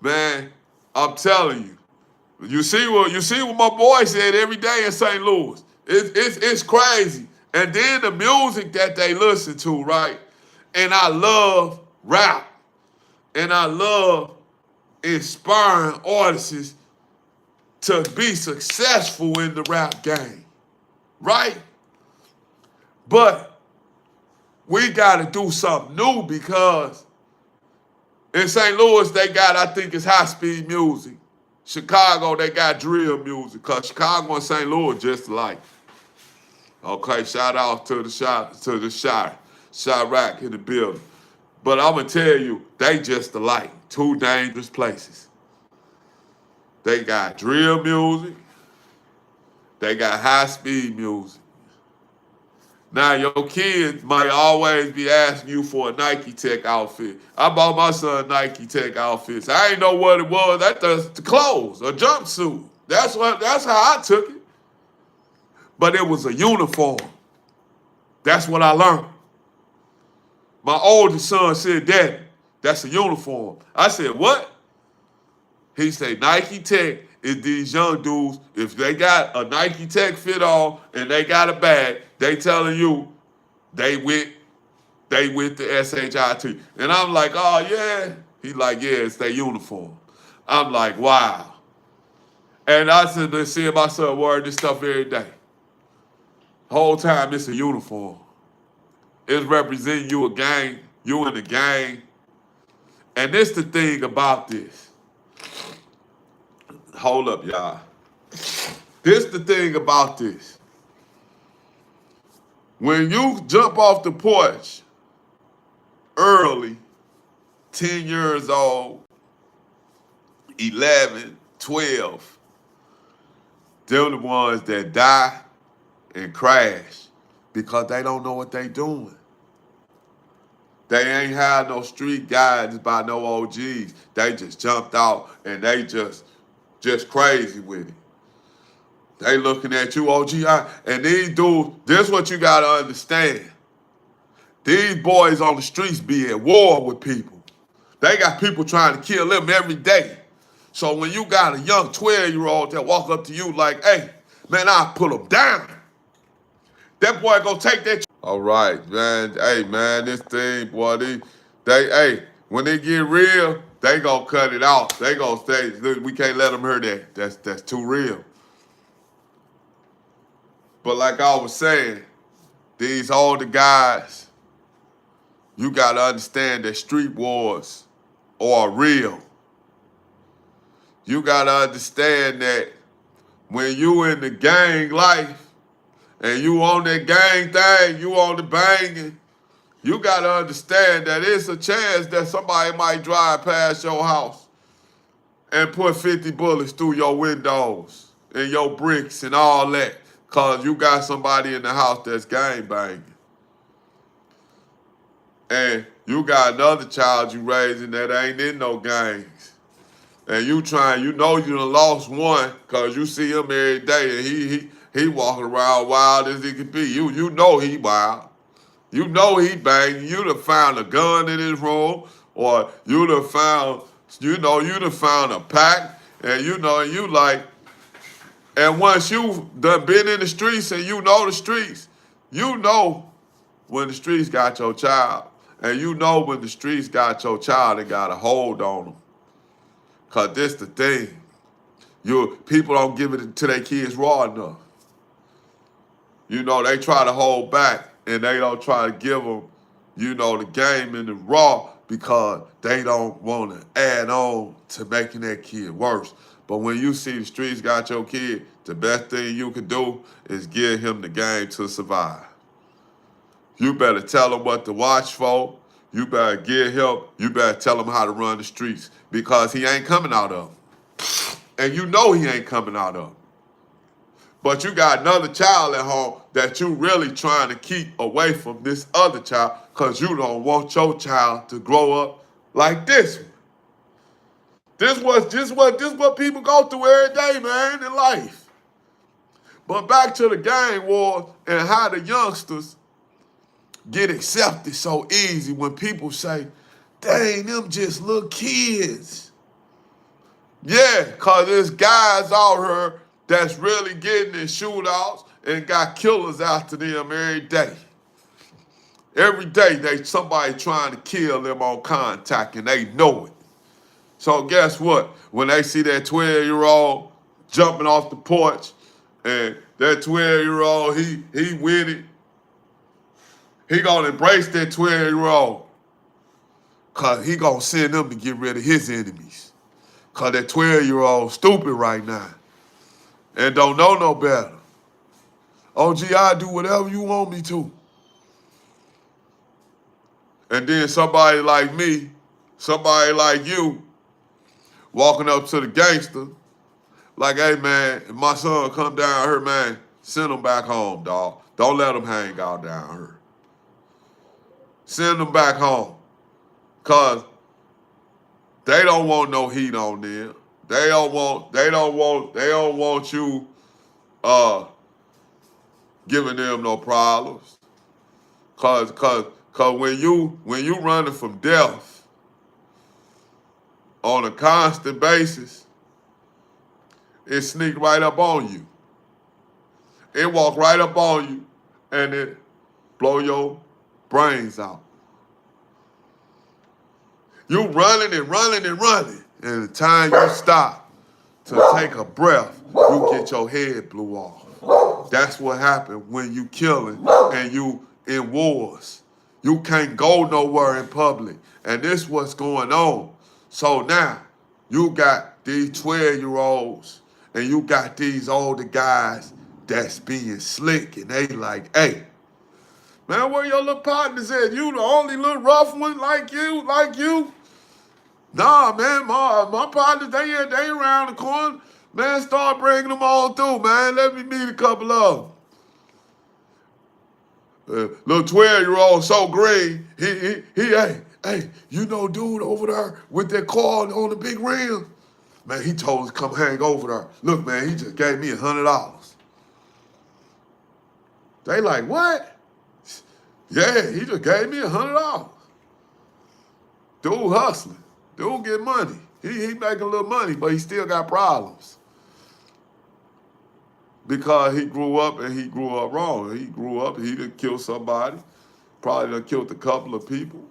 man, I'm telling you. You see what my boy said every day in St. Louis. It's crazy. And then the music that they listen to, right? And I love rap. And I love inspiring artists to be successful in the rap game. Right? But we gotta do something new because in St. Louis, they got, I think it's high-speed music. Chicago, they got drill music, because Chicago and St. Louis just alike. Okay, shout out to the Chirac in the building. But I'm going to tell you, they just alike. Two dangerous places. They got drill music. They got high-speed music. Now, your kids might always be asking you for a Nike Tech outfit. I bought my son Nike Tech outfits. I ain't know what it was. That's the clothes, a jumpsuit. That's how I took it. But it was a uniform. That's what I learned. My oldest son said, "Daddy, that's a uniform." I said, "What?" He said, "Nike Tech is these young dudes, if they got a Nike Tech fit on and they got a bag, they telling you they with the SHIT." And I'm like, "Oh yeah." He like, "Yeah, it's their uniform." I'm like, wow. And I said, "Been seeing my son wearing this stuff every day. Whole time it's a uniform. It's representing you a gang, you in the gang." And this the thing about this. Hold up, y'all. This the thing about this. When you jump off the porch early, 10 years old, 11, 12, they're the ones that die and crash because they don't know what they doing. They ain't had no street guides by no OGs. They just jumped out and they just crazy with it. They looking at you, OGI, and these dudes, this what you gotta understand. These boys on the streets be at war with people. They got people trying to kill them every day. So when you got a young 12-year-old that walk up to you like, "Hey, man, I'll pull him down," that boy gonna take that. All right, man. Hey, man, this thing, boy, hey, when they get real, they gonna cut it off. They gonna say, "We can't let them hear that. That's too real." But like I was saying, these older guys, you gotta understand that street wars are real. You gotta understand that when you in the gang life and you on that gang thing, you on the banging, you gotta understand that it's a chance that somebody might drive past your house and put 50 bullets through your windows and your bricks and all that, cause you got somebody in the house that's gang banging. And you got another child you raising that ain't in no gangs. And you know you done lost one because you see him every day and he walking around wild as he could be. You know he wild. You know he banging. You done found a gun in his room, or you done found a pack, and and you like, and once you done been in the streets and you know the streets, you know when the streets got your child. And you know when the streets got your child, they got a hold on them. Because this the thing. People don't give it to their kids raw enough. They try to hold back and they don't try to give them, the game in the raw because they don't want to add on to making that kid worse. But when you see the streets got your kid, the best thing you can do is give him the game to survive. You better tell him what to watch for. You better you better tell him how to run the streets because he ain't coming out of them. And you know he ain't coming out of them. But you got another child at home that you really trying to keep away from this other child because you don't want your child to grow up like this one. This what people go through every day, man, in life. But back to the gang war and how the youngsters get accepted so easy when people say, dang, them just little kids. Yeah, because there's guys out here that's really getting in shootouts and got killers after them every day. Every day they somebody trying to kill them on contact and they know it. So guess what? When they see that 12-year-old jumping off the porch and that 12-year-old, he with it, he gonna embrace that 12-year-old because he gonna send them to get rid of his enemies. Because that 12-year-old stupid right now and don't know no better. Oh, gee, I'll do whatever you want me to. And then somebody like me, somebody like you, walking up to the gangster, like, hey, man, if my son come down here, man, send him back home, dog. Don't let him hang out down here. Send him back home. Because they don't want no heat on them. They don't want you giving them no problems. Cause when you running from death on a constant basis, it sneak right up on you. It walk right up on you and it blow your brains out. You running and running and running. And the time you stop to take a breath, you get your head blew off. That's what happened when you killing and you in wars. You can't go nowhere in public. And this what's going on. So now, you got these 12-year-olds and you got these older guys that's being slick and they like, hey, man, where your little partners at? You the only little rough one like you? Nah, man, my partners, they around the corner. Man, start bringing them on through, man. Let me meet a couple of them. Little 12-year-old so green, hey, you know dude over there with that car on the big rim? Man, he told us to come hang over there. Look, man, he just gave me $100. They like, what? Yeah, he just gave me $100. Dude hustling. Dude get money. He making a little money, but he still got problems. Because he grew up and he grew up wrong. He grew up, he done killed somebody. Probably done killed a couple of people.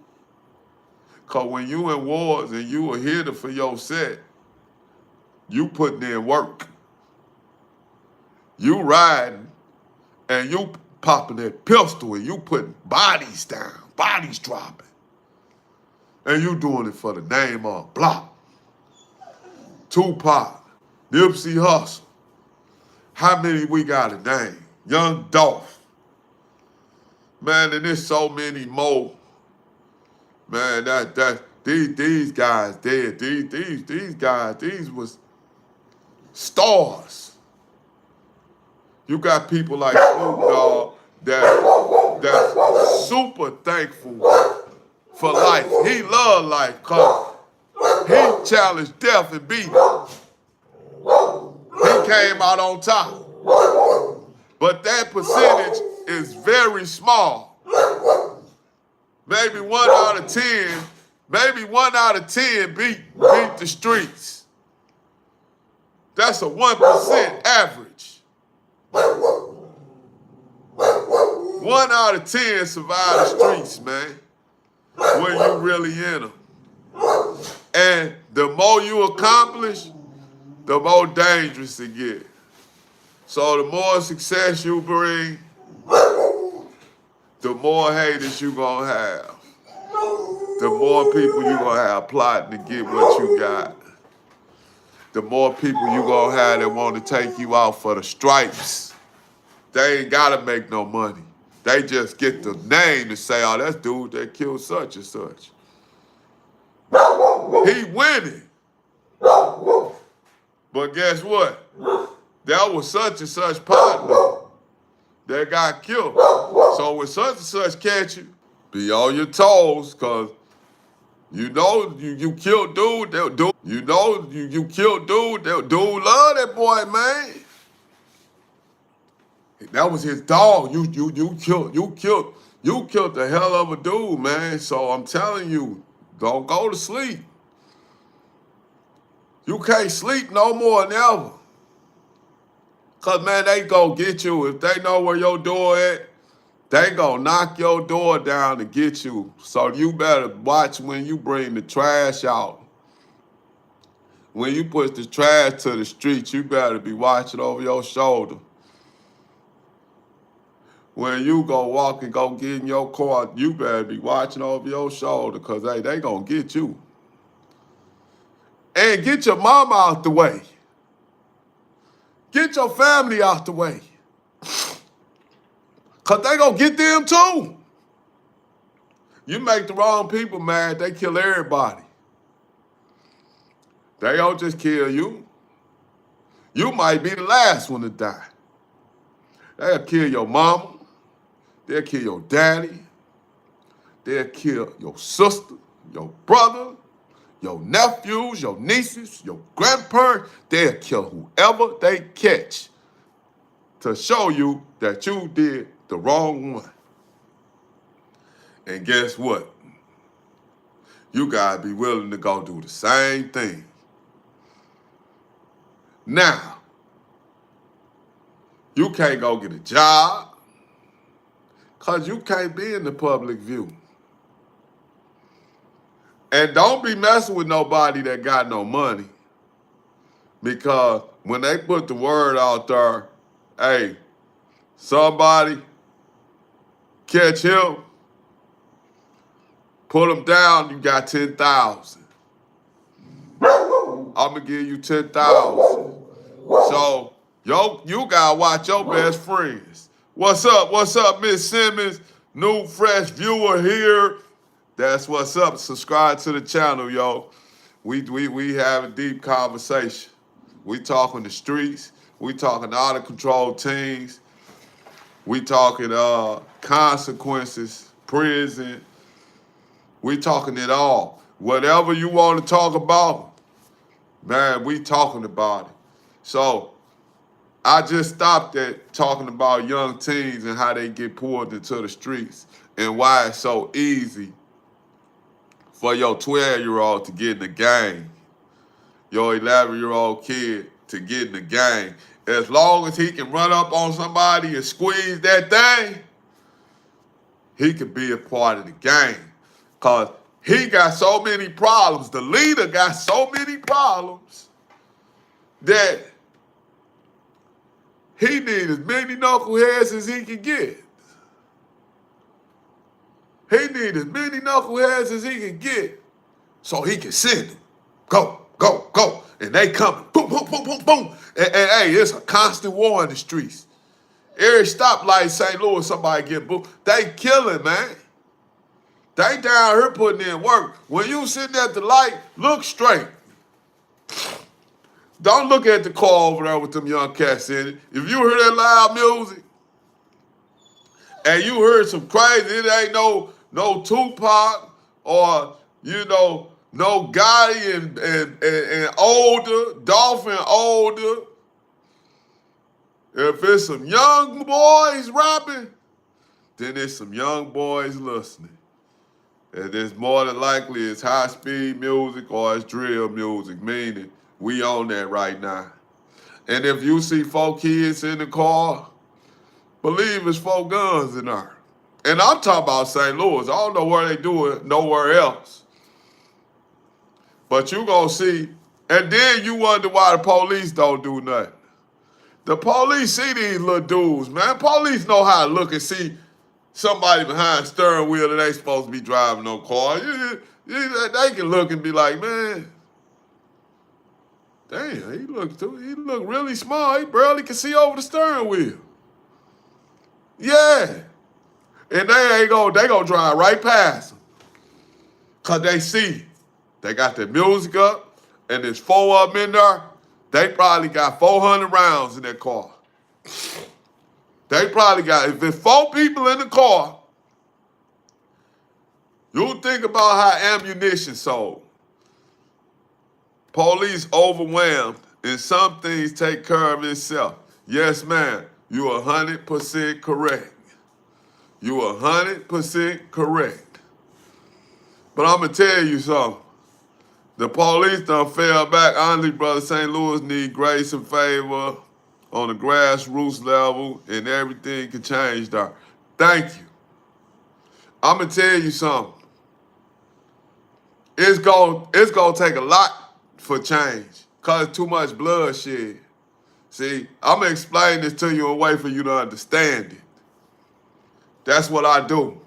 Because when you in wars and you are here for your set, you putting in work. You riding and you popping that pistol and you putting bodies down, bodies dropping. And you doing it for the name of Block, Tupac, Nipsey Hussle. How many we got to name? Young Dolph. Man, and there's so many more. Man, these guys dead. These guys, these was stars. You got people like Snoop Dogg that's super thankful for life. He loved life because he challenged death and beat it. He came out on top. But that percentage is very small. Maybe 1 out of 10, beat the streets. That's a 1% average. 1 out of 10 survive the streets, man, when you really in them. And the more you accomplish, the more dangerous it gets. So the more success you bring, the more haters you gonna have. The more people you gonna have plotting to get what you got. The more people you gonna have that want to take you out for the stripes. They ain't gotta make no money. They just get the name to say, oh, that's dude that killed such and such. He winning. But guess what? That was such and such partner that got killed. So when such and such catch you, be on your toes, cause you know you killed dude. You know you killed dude. Dude love that boy, man. That was his dog. You killed the hell of a dude, man. So I'm telling you, don't go to sleep. You can't sleep no more than ever. Cause man, they go get you. If they know where your door at, they gonna knock your door down to get you. So you better watch when you bring the trash out. When you put the trash to the street, you better be watching over your shoulder. When you go walk and go get in your car, you better be watching over your shoulder, cause hey, they gonna get you. And get your mama out the way. Get your family out the way. Cause they gonna get them too. You make the wrong people mad, they kill everybody. They don't just kill you. You might be the last one to die. They'll kill your mama. They'll kill your daddy. They'll kill your sister, your brother, your nephews, your nieces, your grandparents. They'll kill whoever they catch to show you that you did the wrong one. And guess what? You gotta be willing to go do the same thing. Now, you can't go get a job because you can't be in the public view. And don't be messing with nobody that got no money, because when they put the word out there, hey, somebody catch him, put him down, you got 10,000. I'm gonna give you 10,000. So you gotta watch your best friends. What's up, Miss Simmons? New fresh viewer here. That's what's up. Subscribe to the channel, yo. We have a deep conversation. We talking the streets. We talking out of control teens. We talking consequences, prison. We talking it all. Whatever you want to talk about, man, we talking about it. So I just stopped at talking about young teens and how they get pulled into the streets and why it's so easy for your 12-year-old to get in the gang, your 11-year-old kid to get in the gang. As long as he can run up on somebody and squeeze that thing, he could be a part of the gang. Because he got so many problems. The leader got so many problems that he needs as many knuckleheads as he can get. He needs as many knuckleheads as he can get so he can send them. Go, go, go. And they coming. Boom, boom, boom, boom, boom. And hey, it's a constant war in the streets. Every stoplight in St. Louis, somebody get booed. They killing, man. They down here putting in work. When you sitting at the light, look straight. Don't look at the car over there with them young cats in it. If you hear that loud music and you heard some crazy, it ain't no Tupac or, no Gotti and older, Dolphin older. If it's some young boys rapping, then it's some young boys listening. And it's more than likely it's high-speed music or it's drill music, meaning we on that right now. And if you see 4 kids in the car, believe it's 4 guns in there. And I'm talking about St. Louis. I don't know where they do it nowhere else. But you gonna see, and then you wonder why the police don't do nothing. The police see these little dudes, man. Police know how to look and see somebody behind the steering wheel that ain't supposed to be driving no car. They can look and be like, man, damn, he look really small. He barely can see over the steering wheel. Yeah. And they gonna drive right past him. Cause they see they got their music up and there's 4 of them in there. They probably got 400 rounds in their car. They probably got, if there's 4 people in the car, you think about how ammunition sold. Police overwhelmed, and some things take care of itself. Yes, ma'am. You 100% correct. You 100% correct. But I'm going to tell you something. The police done fell back. Honestly, brother, St. Louis need grace and favor on the grassroots level, and everything can change there. Thank you. I'm going to tell you something. It's gonna take a lot for change because too much bloodshed. See, I'm going to explain this to you in a way for you to understand it. That's what I do.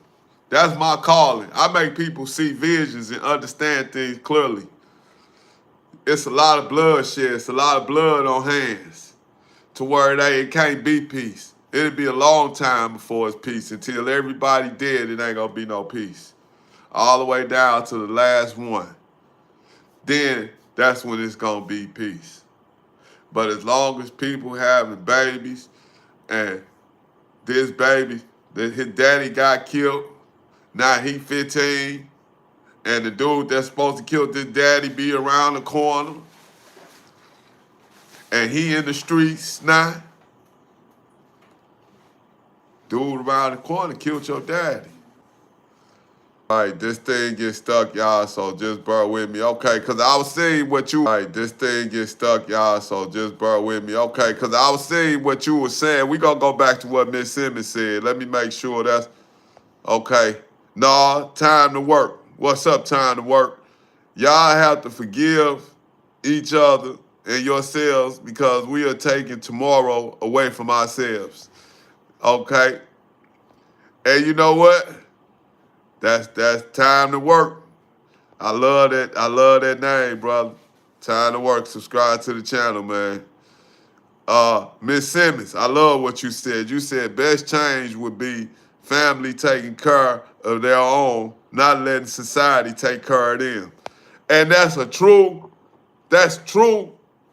That's my calling. I make people see visions and understand things clearly. It's a lot of bloodshed. It's a lot of blood on hands to where it can't be peace. It'll be a long time before it's peace. Until everybody dead, it ain't gonna be no peace. All the way down to the last one. Then that's when it's gonna be peace. But as long as people having babies and this baby, his daddy got killed, now he 15, and the dude that's supposed to kill this daddy be around the corner, and he in the streets now. Dude around the corner killed your daddy. All right, this thing gets stuck, y'all, so just bear with me. Okay, because I was seeing what you... All right, this thing gets stuck, y'all, so just bear with me. Okay, because I was seeing what you were saying. We're going to go back to what Miss Simmons said. Let me make sure that's... Okay. Nah, time to work. What's up, time to work? Y'all have to forgive each other and yourselves because we are taking tomorrow away from ourselves. Okay? And you know what? That's time to work. I love that. I love that name, brother. Time to work. Subscribe to the channel, man. Miss Simmons, I love what you said. You said best change would be family taking care of their own, not letting society take care of them. And that's true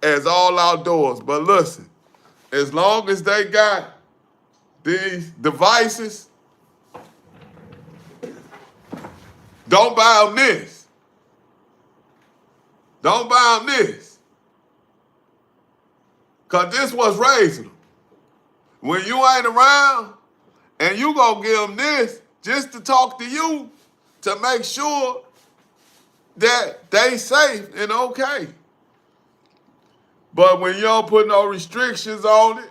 as all outdoors. But listen, as long as they got these devices, don't buy them this. Don't buy them this. Because this was raising them. When you ain't around and you gonna give them this just to talk to you to make sure that they safe and okay. But when you don't put no restrictions on it,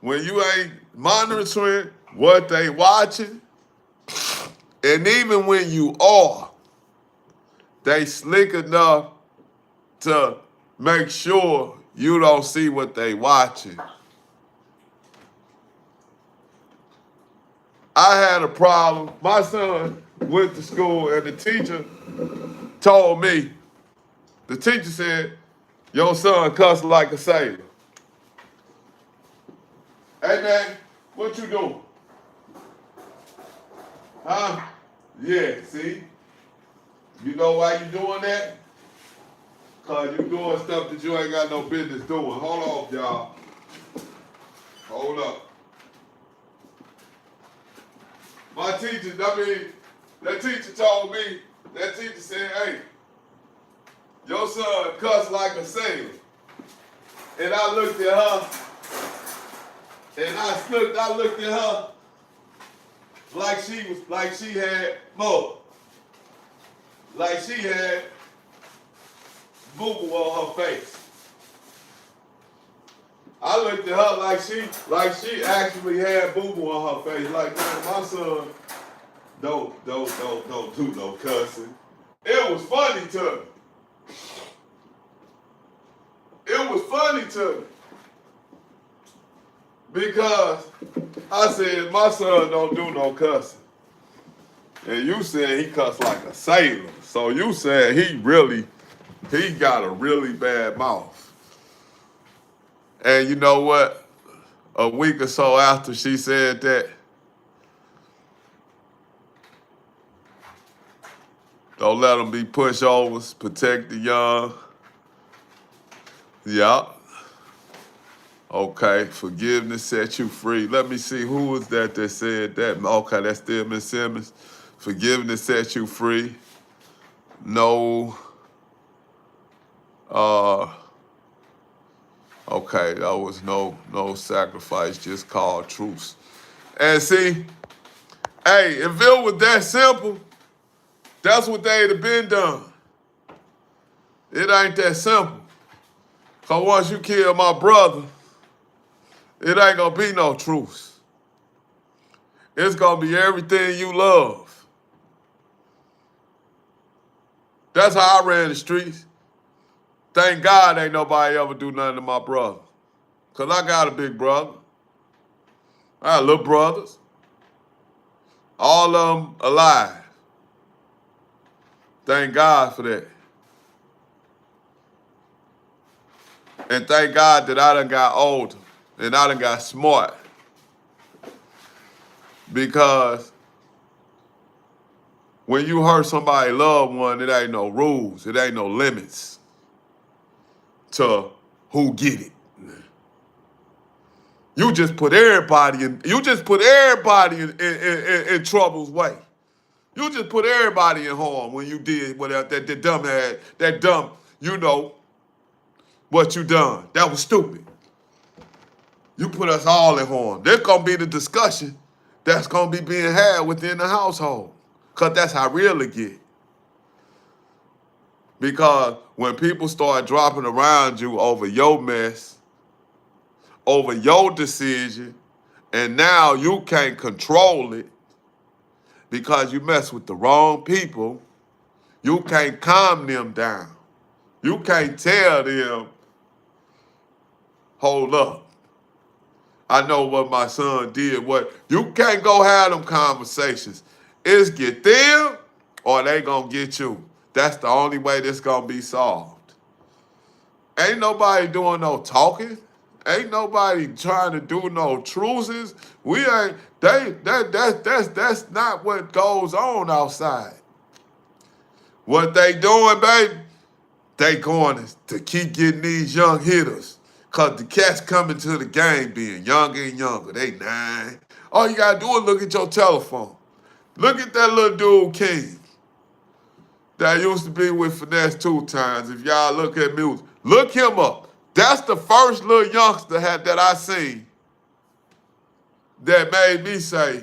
when you ain't monitoring what they watching, and even when you are, they slick enough to make sure you don't see what they watching. I had a problem. My son went to school and the teacher told me, the teacher said, your son cussed like a sailor. Hey man, what you doing? Huh? Yeah, see? You know why you doing that? Because you doing stuff that you ain't got no business doing. Hold on, y'all. Hold up. My teacher, that teacher told me, that teacher said, hey, your son cussed like a sailor. And I looked at her, and I looked at her like she had more. Like she had boo-boo on her face. I looked at her like she actually had boo-boo on her face. Like, man, my son don't do no cussing. It was funny to me. It was funny to me. Because I said, my son don't do no cussing. And you said he cussed like a sailor. So you said he got a really bad mouth. And you know what? A week or so after she said that, don't let them be pushovers, protect the young. Yeah. Okay, forgiveness set you free. Let me see, who was that said that? Okay, that's still Miss Simmons. Forgiveness set you free. No, okay, Okay, there was no sacrifice, just called truce. And see, hey, if it was that simple, that's what they'd have been done. It ain't that simple. Cause once you kill my brother, it ain't gonna be no truce. It's gonna be everything you love. That's how I ran the streets. Thank God ain't nobody ever do nothing to my brother. Cause I got a big brother. I got little brothers. All of them alive. Thank God for that. And thank God that I done got older and I done got smart. Because when you hurt somebody loved one, it ain't no rules. It ain't no limits to who get it. You just put everybody in trouble's way. You just put everybody in harm when you did whatever that dumb, you know, what you done. That was stupid. You put us all in harm. There's gonna be the discussion that's gonna be being had within the household. Cause that's how real it get. Because when people start dropping around you over your mess, over your decision, and now you can't control it because you mess with the wrong people, you can't calm them down. You can't tell them, hold up. I know what my son did. What you can't go have them conversations. It's get them or they gonna get you. That's the only way this gonna be solved. Ain't nobody doing no talking. Ain't nobody trying to do no truces. We ain't that's not what goes on outside. What they doing, baby? They going to keep getting these young hitters. Cause the cats coming to the game being younger and younger. They 9. All you gotta do is look at your telephone. Look at that little dude King that used to be with Finesse 2 times. If y'all look at music, look him up. That's the first little youngster that I seen that made me say,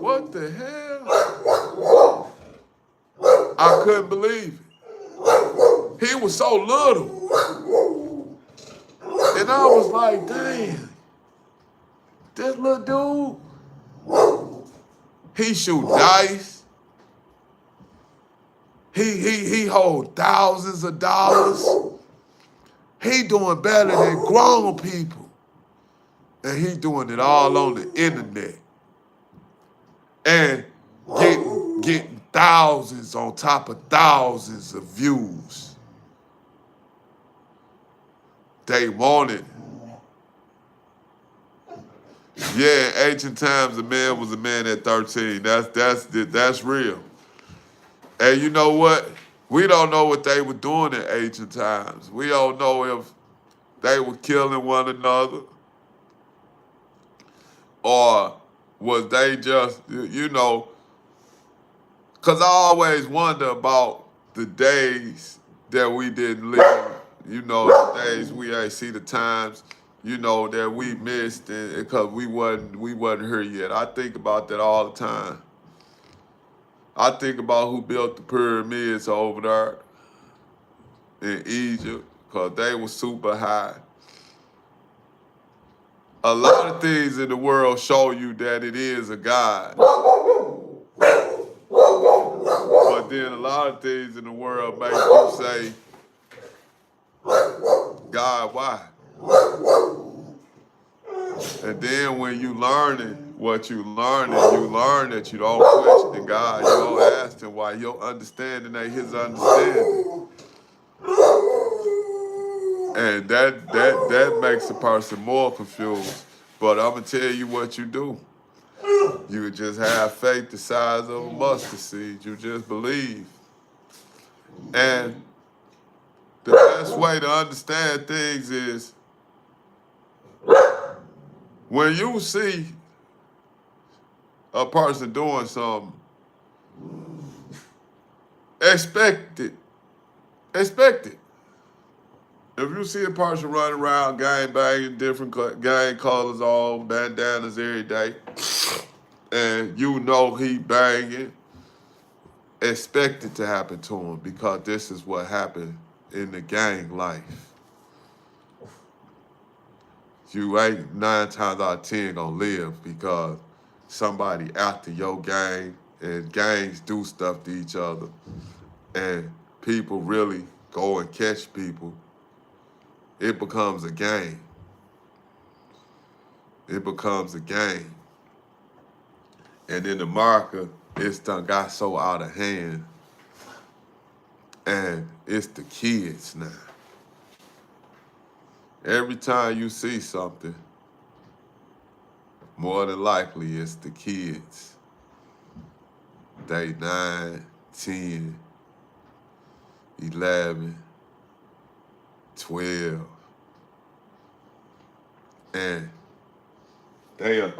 what the hell? I couldn't believe it. He was so little. And I was like, damn, this little dude, he shoot dice. He hold thousands of dollars. He doing better than grown people. And he doing it all on the internet. And getting thousands on top of thousands of views. They want it. Yeah, in ancient times, a man was a man at 13. That's real. And you know what? We don't know what they were doing in ancient times. We don't know if they were killing one another or was they just, you know, because I always wonder about the days that we didn't live, you know, the days we ain't see the times, you know, that we missed because we wasn't here yet. I think about that all the time. I think about who built the pyramids over there in Egypt, because they were super high. A lot of things in the world show you that it is a God. But then a lot of things in the world make you say, God, why? And then when you learning what you learning, you learn that you don't question God. You don't ask him why. Your understanding ain't his understanding. And that makes a person more confused. But I'm going to tell you what you do. You just have faith the size of a mustard seed. You just believe. And the best way to understand things is when you see a person doing something, expect it. Expect it. If you see a person running around gang banging, different gang colors on, bandanas every day, and you know he banging, expect it to happen to him because this is what happened in the gang life. You ain't 9 times out of 10 gonna live because somebody after your gang, and gangs do stuff to each other, and people really go and catch people. It becomes a game. It becomes a game. And in America, it's done got so out of hand. And it's the kids now. Every time you see something, more than likely it's the kids. They 9, 10, 11, 12. And they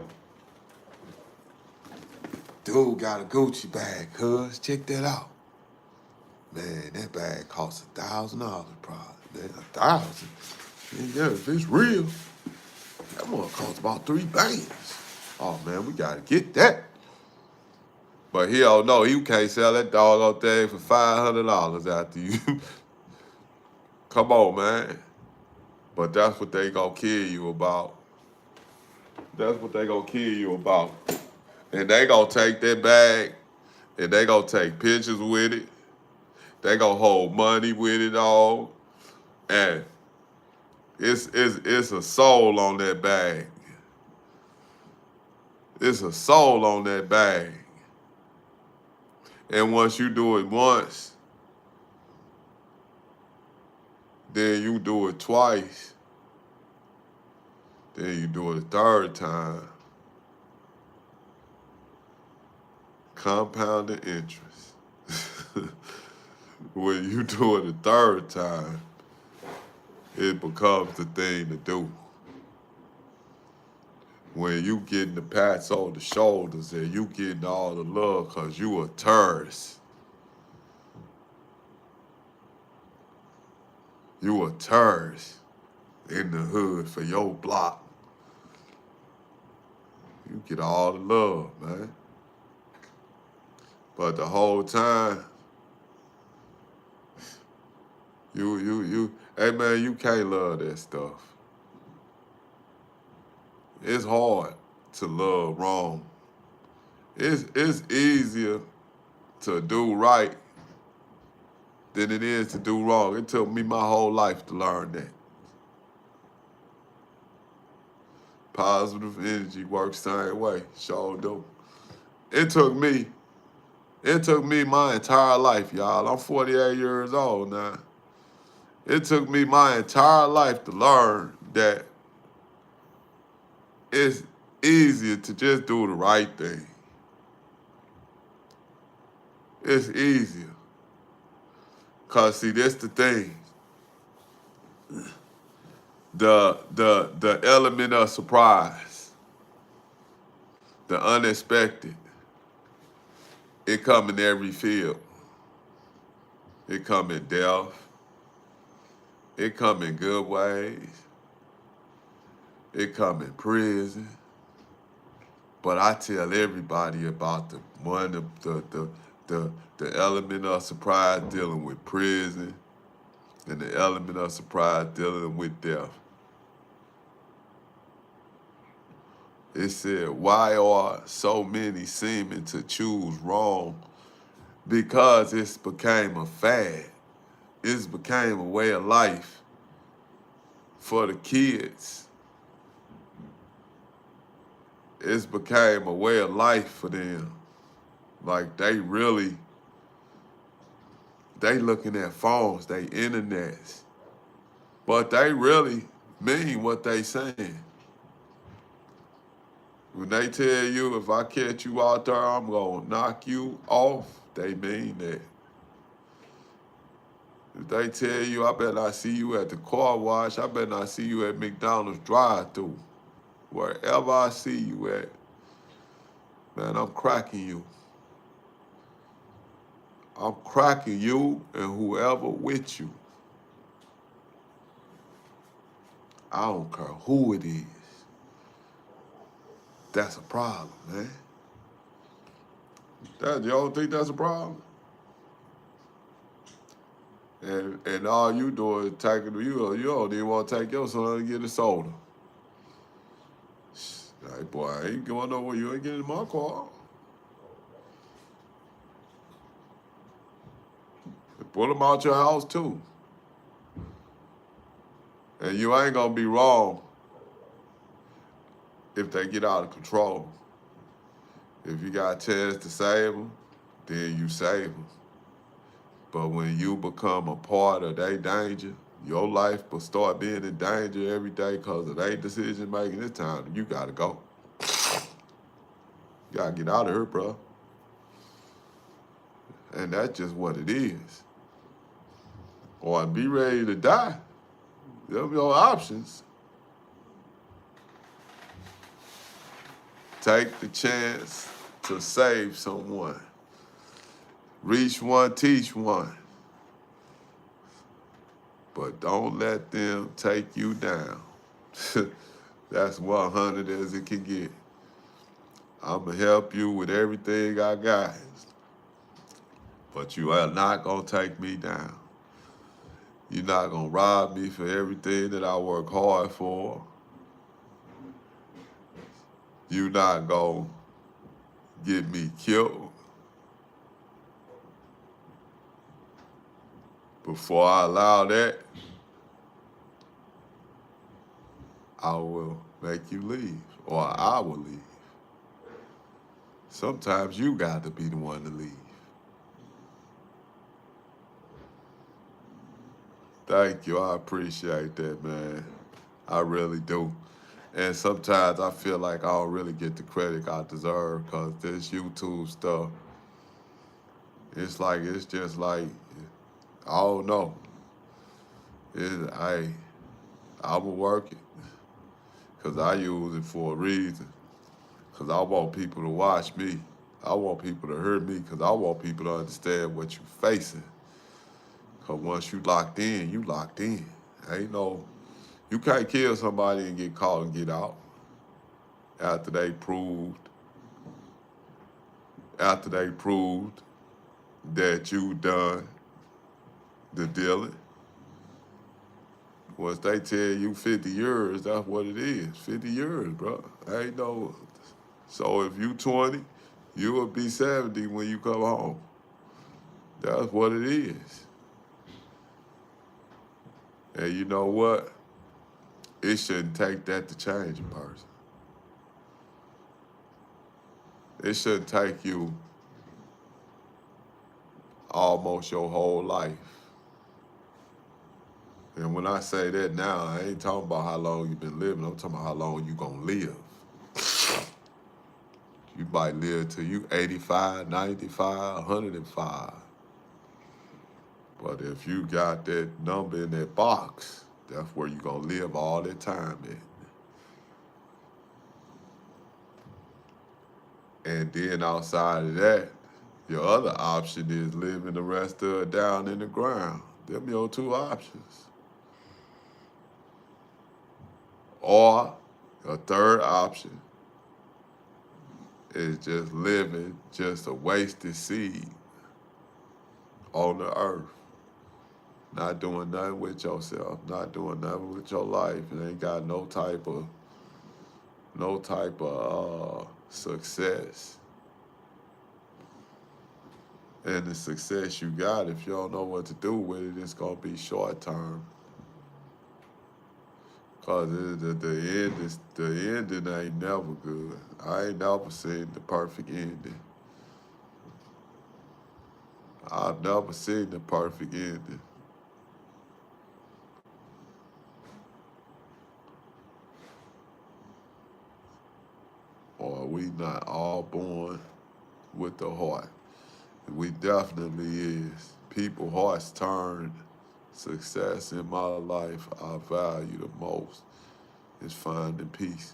dude got a Gucci bag, cuz. Check that out. Man, that bag costs $1,000 probably. Man, 1,000. Yeah, if it's real, that one costs about 3 bands. Oh man, we gotta get that. But he don't know you can't sell that doggone thing for $500 after you. Come on, man. But that's what they gonna kill you about. That's what they gonna kill you about. And they gonna take that bag and they gonna take pictures with it. They gonna hold money with it all. And it's a soul on that bag. It's a soul on that bag. And once you do it once, then you do it twice. Then you do it a third time. Compounded interest. When you do it a third time, it becomes the thing to do. When you getting the pats on the shoulders and you getting all the love because you a terrorist. You a terrorist in the hood for your block. You get all the love, man. But the whole time, hey man, you can't love that stuff. It's hard to love wrong. It's easier to do right than it is to do wrong. It took me my whole life to learn that. Positive energy works the same way. Sure do. It took me my entire life, y'all. I'm 48 years old now. It took me my entire life to learn that it's easier to just do the right thing. It's easier. Cause see, that's the thing. The element of surprise, the unexpected, it come in every field. It come in death. It come in good ways. It come in prison. But I tell everybody about the element of surprise dealing with prison and the element of surprise dealing with death. It said, why are so many seeming to choose wrong? Because it's became a fad. It's became a way of life for the kids. It's became a way of life for them. Like they looking at phones, they internets. But they really mean what they saying. When they tell you, if I catch you out there, I'm gonna knock you off, they mean that. If they tell you, I better not see you at the car wash, I better not see you at McDonald's drive-thru. Wherever I see you at, man, I'm cracking you. I'm cracking you and whoever with you. I don't care who it is. That's a problem, man. You don't think that's a problem? And all you do is taking you don't even want to take your son to get a soda. Hey boy, I ain't going nowhere. You ain't getting in my car. Pull them out your house too. And you ain't gonna be wrong if they get out of control. If you got a chance to save them, then you save them. But when you become a part of their danger, your life will start being in danger every day because of their decision making. This time, you gotta go. You gotta get out of here, bro. And that's just what it is. Or be ready to die. Them your options. Take the chance to save someone. Reach one, teach one. But don't let them take you down. That's 100 as it can get. I'm going to help you with everything I got. But you are not going to take me down. You're not going to rob me for everything that I work hard for. You're not going to get me killed before I allow that. I will make you leave, or I will leave. Sometimes you got to be the one to leave. Thank you. I appreciate that, man. I really do. And sometimes I feel like I don't really get the credit I deserve because this YouTube stuff, it's just like, I don't know. I'm going to work it because I use it for a reason. Because I want people to watch me. I want people to hear me because I want people to understand what you're facing. Because once you locked in, you locked in. You can't kill somebody and get caught and get out after they proved that you done the dealing. Once they tell you 50 years, that's what it is. 50 years, bro. So if you 20, you will be 70 when you come home. That's what it is. And you know what? It shouldn't take that to change a person. It shouldn't take you almost your whole life. And when I say that now, I ain't talking about how long you've been living. I'm talking about how long you gonna live. You might live till you 85, 95, 105. But if you got that number in that box, that's where you gonna live all that time at. And then outside of that, your other option is living the rest of it down in the ground. Them your two options. Or a third option is just living just a wasted seed on the earth. Not doing nothing with yourself, not doing nothing with your life. It ain't got no type of success. And the success you got, if you don't know what to do with it, it's gonna be short term. Cause the ending ain't never good. I ain't never seen the perfect ending. I've never seen the perfect ending. Or we not all born with the heart. We definitely is. People hearts turn. Success in my life I value the most is finding peace.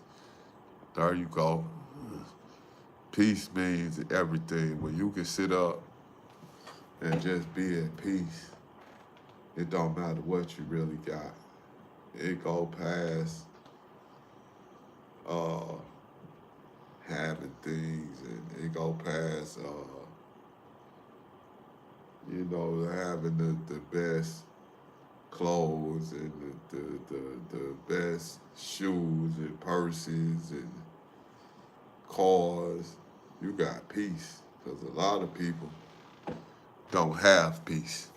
There you go. Peace means everything. When you can sit up and just be at peace, it don't matter what you really got. It go past uh, having things, and it go past having the best clothes and the best shoes and purses and cars. You got peace, because a lot of people don't have peace.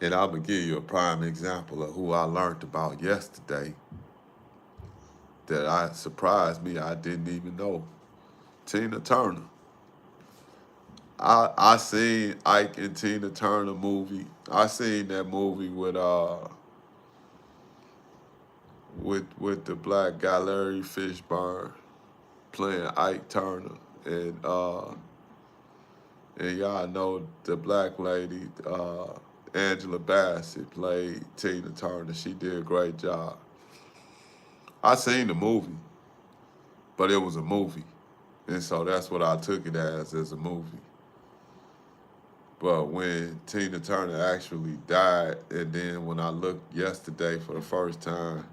And I'm gonna give you a prime example of who I learned about yesterday that I surprised me I didn't even know. Tina Turner. I seen Ike and Tina Turner movie. I seen that movie with the black guy Larry Fishburne playing Ike Turner, and y'all know the black lady Angela Bassett played Tina Turner. She did a great job. I seen the movie, but it was a movie, and so that's what I took it as a movie. But when Tina Turner actually died, and then when I looked yesterday for the first time,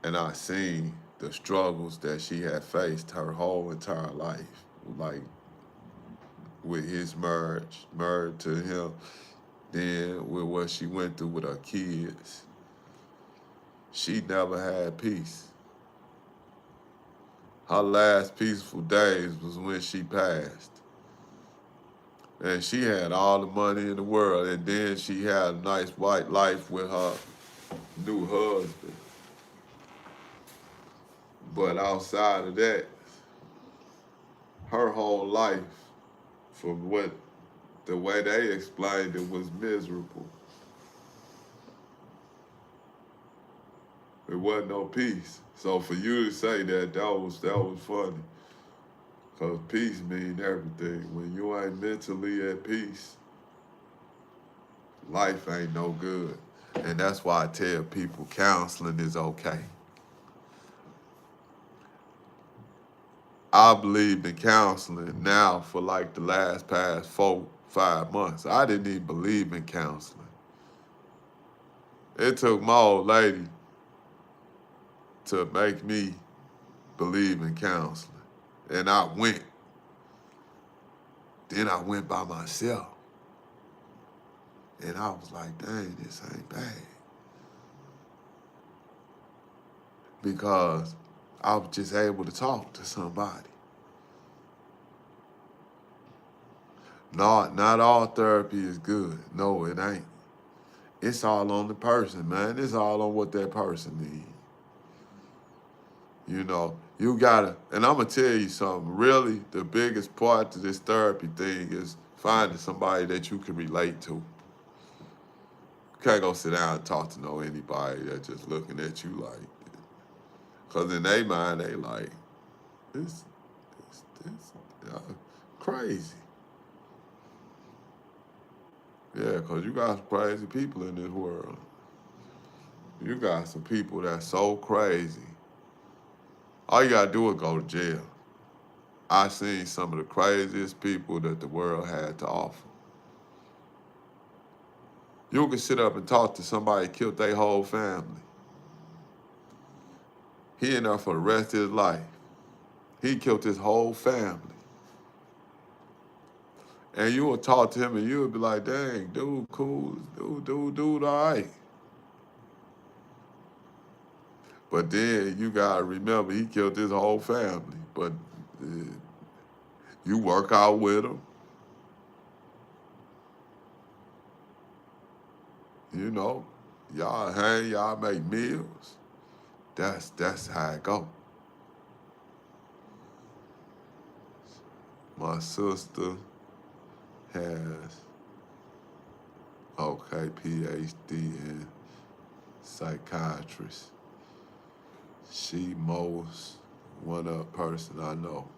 and I seen the struggles that she had faced her whole entire life, like with his married to him, then with what she went through with her kids, she never had peace. Her last peaceful days was when she passed. And she had all the money in the world, and then she had a nice white life with her new husband. But outside of that, her whole life, from what the way they explained it, was miserable. There wasn't no peace. So for you to say that was funny. Cause peace means everything. When you ain't mentally at peace, life ain't no good. And that's why I tell people counseling is okay. I believed in counseling now for like the past 4-5 months. I didn't even believe in counseling. It took my old lady to make me believe in counseling. And I went. Then I went by myself. And I was like, dang, this ain't bad. Because I was just able to talk to somebody. Not all therapy is good. No, it ain't. It's all on the person, man. It's all on what that person needs. You know, you gotta, and I'm gonna tell you something, really the biggest part to this therapy thing is finding somebody that you can relate to. You can't go sit down and talk to anybody that's just looking at you like, because in their mind, they like, this crazy. Yeah, because you got some crazy people in this world. You got some people that's so crazy. All you gotta do is go to jail. I seen some of the craziest people that the world had to offer. You can sit up and talk to somebody that killed their whole family. He in there for the rest of his life. He killed his whole family. And you will talk to him and you would be like, dang, dude, cool. Dude, all right. But then you gotta remember he killed his whole family. But you work out with him. You know, y'all hang, y'all make meals. That's how it go. My sister has PhD in psychiatrist. She most one up person I know.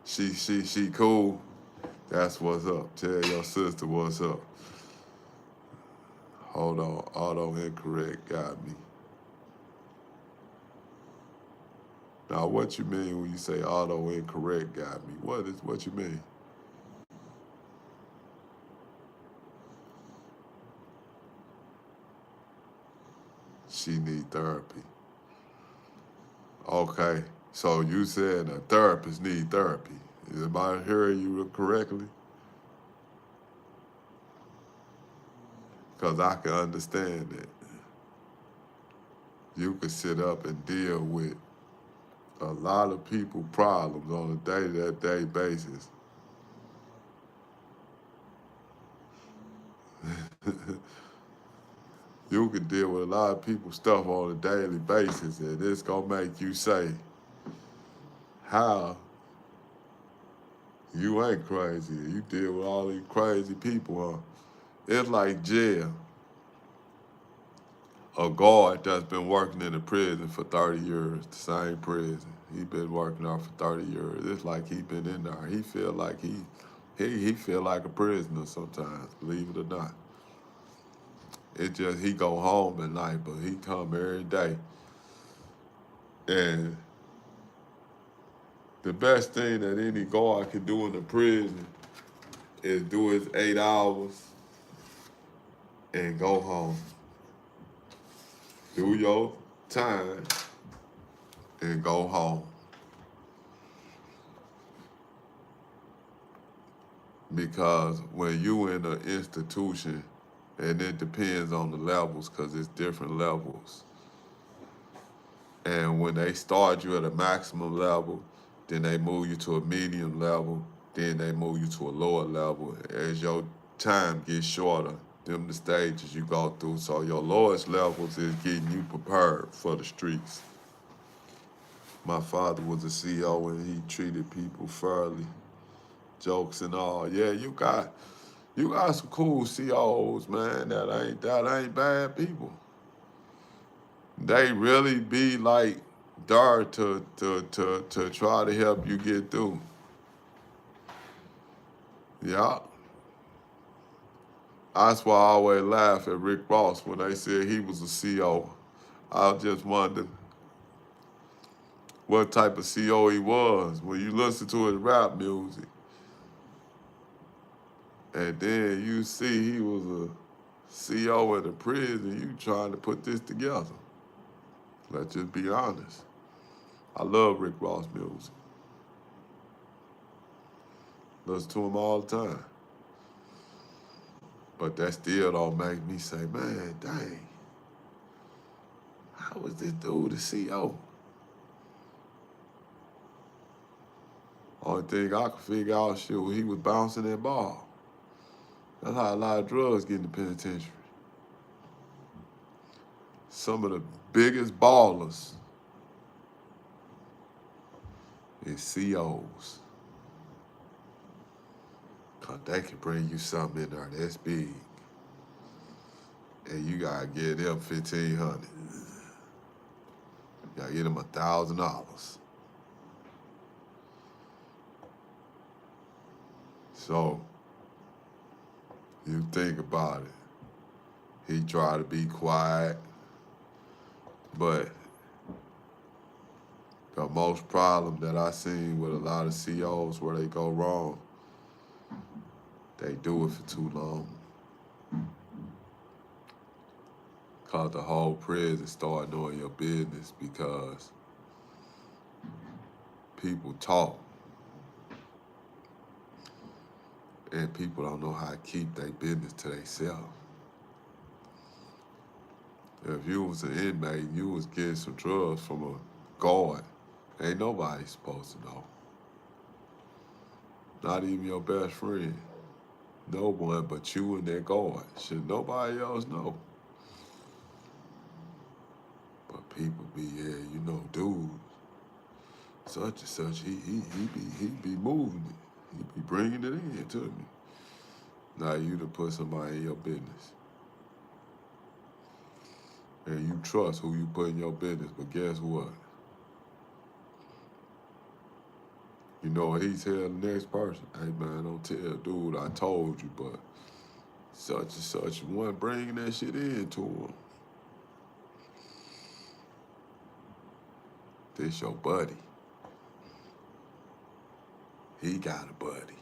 she cool. That's what's up. Tell your sister what's up. Hold on, auto incorrect got me. Now, what you mean when you say auto incorrect got me? What you mean? she need therapy. Okay, so you said a therapist need therapy. Am I hearing you correctly? Because I can understand that. You can sit up and deal with a lot of people problems on a day-to-day basis. You can deal with a lot of people's stuff on a daily basis, and it's gonna make you say, how you ain't crazy. You deal with all these crazy people, huh? It's like jail. A guard that's been working in a prison for 30 years, the same prison. He been working out for 30 years. It's like he been in there. He feel like he feel like a prisoner sometimes, believe it or not. It just he go home at night, but he come every day. And the best thing that any guard can do in the prison is do his 8 hours and go home. Do your time and go home. Because when you in an institution, and it depends on the levels, because it's different levels. And when they start you at a maximum level, then they move you to a medium level, then they move you to a lower level. As your time gets shorter, them the stages you go through. So your lowest levels is getting you prepared for the streets. My father was a CO and he treated people fairly, jokes and all. Yeah, you got some cool COs, man. That ain't bad people. They really be like there to try to help you get through. Yeah. That's why I always laugh at Rick Ross when they said he was a CO. I just wondered what type of CO he was. When you listen to his rap music, and then you see he was a CO at a prison, you trying to put this together. Let's just be honest. I love Rick Ross music. Listen to him all the time. But that still don't make me say, man, dang, how was this dude a CO? Only thing I could figure out, shit, he was bouncing that ball. That's how a lot of drugs get in the penitentiary. Some of the biggest ballers is COs. Cause they can bring you something in there that's big. And you gotta get them $1,500. You gotta get them $1,000. So you think about it. He tried to be quiet, but the most problem that I seen with a lot of COs where they go wrong, they do it for too long. Cause the whole prison start knowing your business because people talk. And people don't know how to keep their business to themselves. If you was an inmate and you was getting some drugs from a guard, ain't nobody supposed to know. Not even your best friend. No one but you and that guard. Should nobody else know. But people be, yeah, you know, dude, such and such, he be moving it. He be bringing it in to me. Now you to put somebody in your business. And you trust who you put in your business, but guess what? You know what he tell the next person? Hey man, don't tell dude I told you, but such and such one bringing that shit in to him. This your buddy. He got a buddy.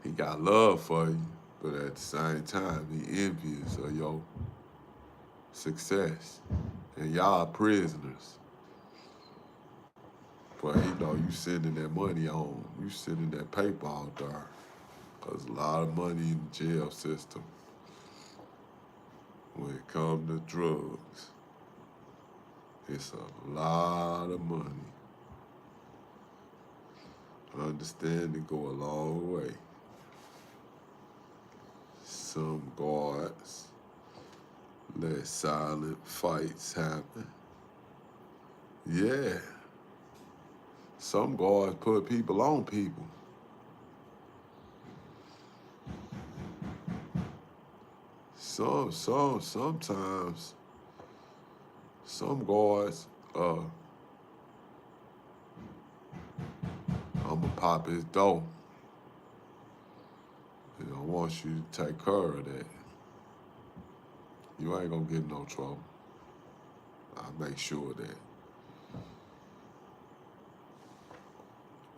He got love for you, but at the same time, he envious of your success. And y'all prisoners. But you sending that money on, you sending that paper out there. There's a lot of money in the jail system when it comes to drugs. It's a lot of money. Understanding go a long way. Some guards let silent fights happen. Yeah. Some guards put people on people. Sometimes some guards, I'ma pop his door. I want you to take care of that. You ain't gonna get in no trouble. I make sure of that.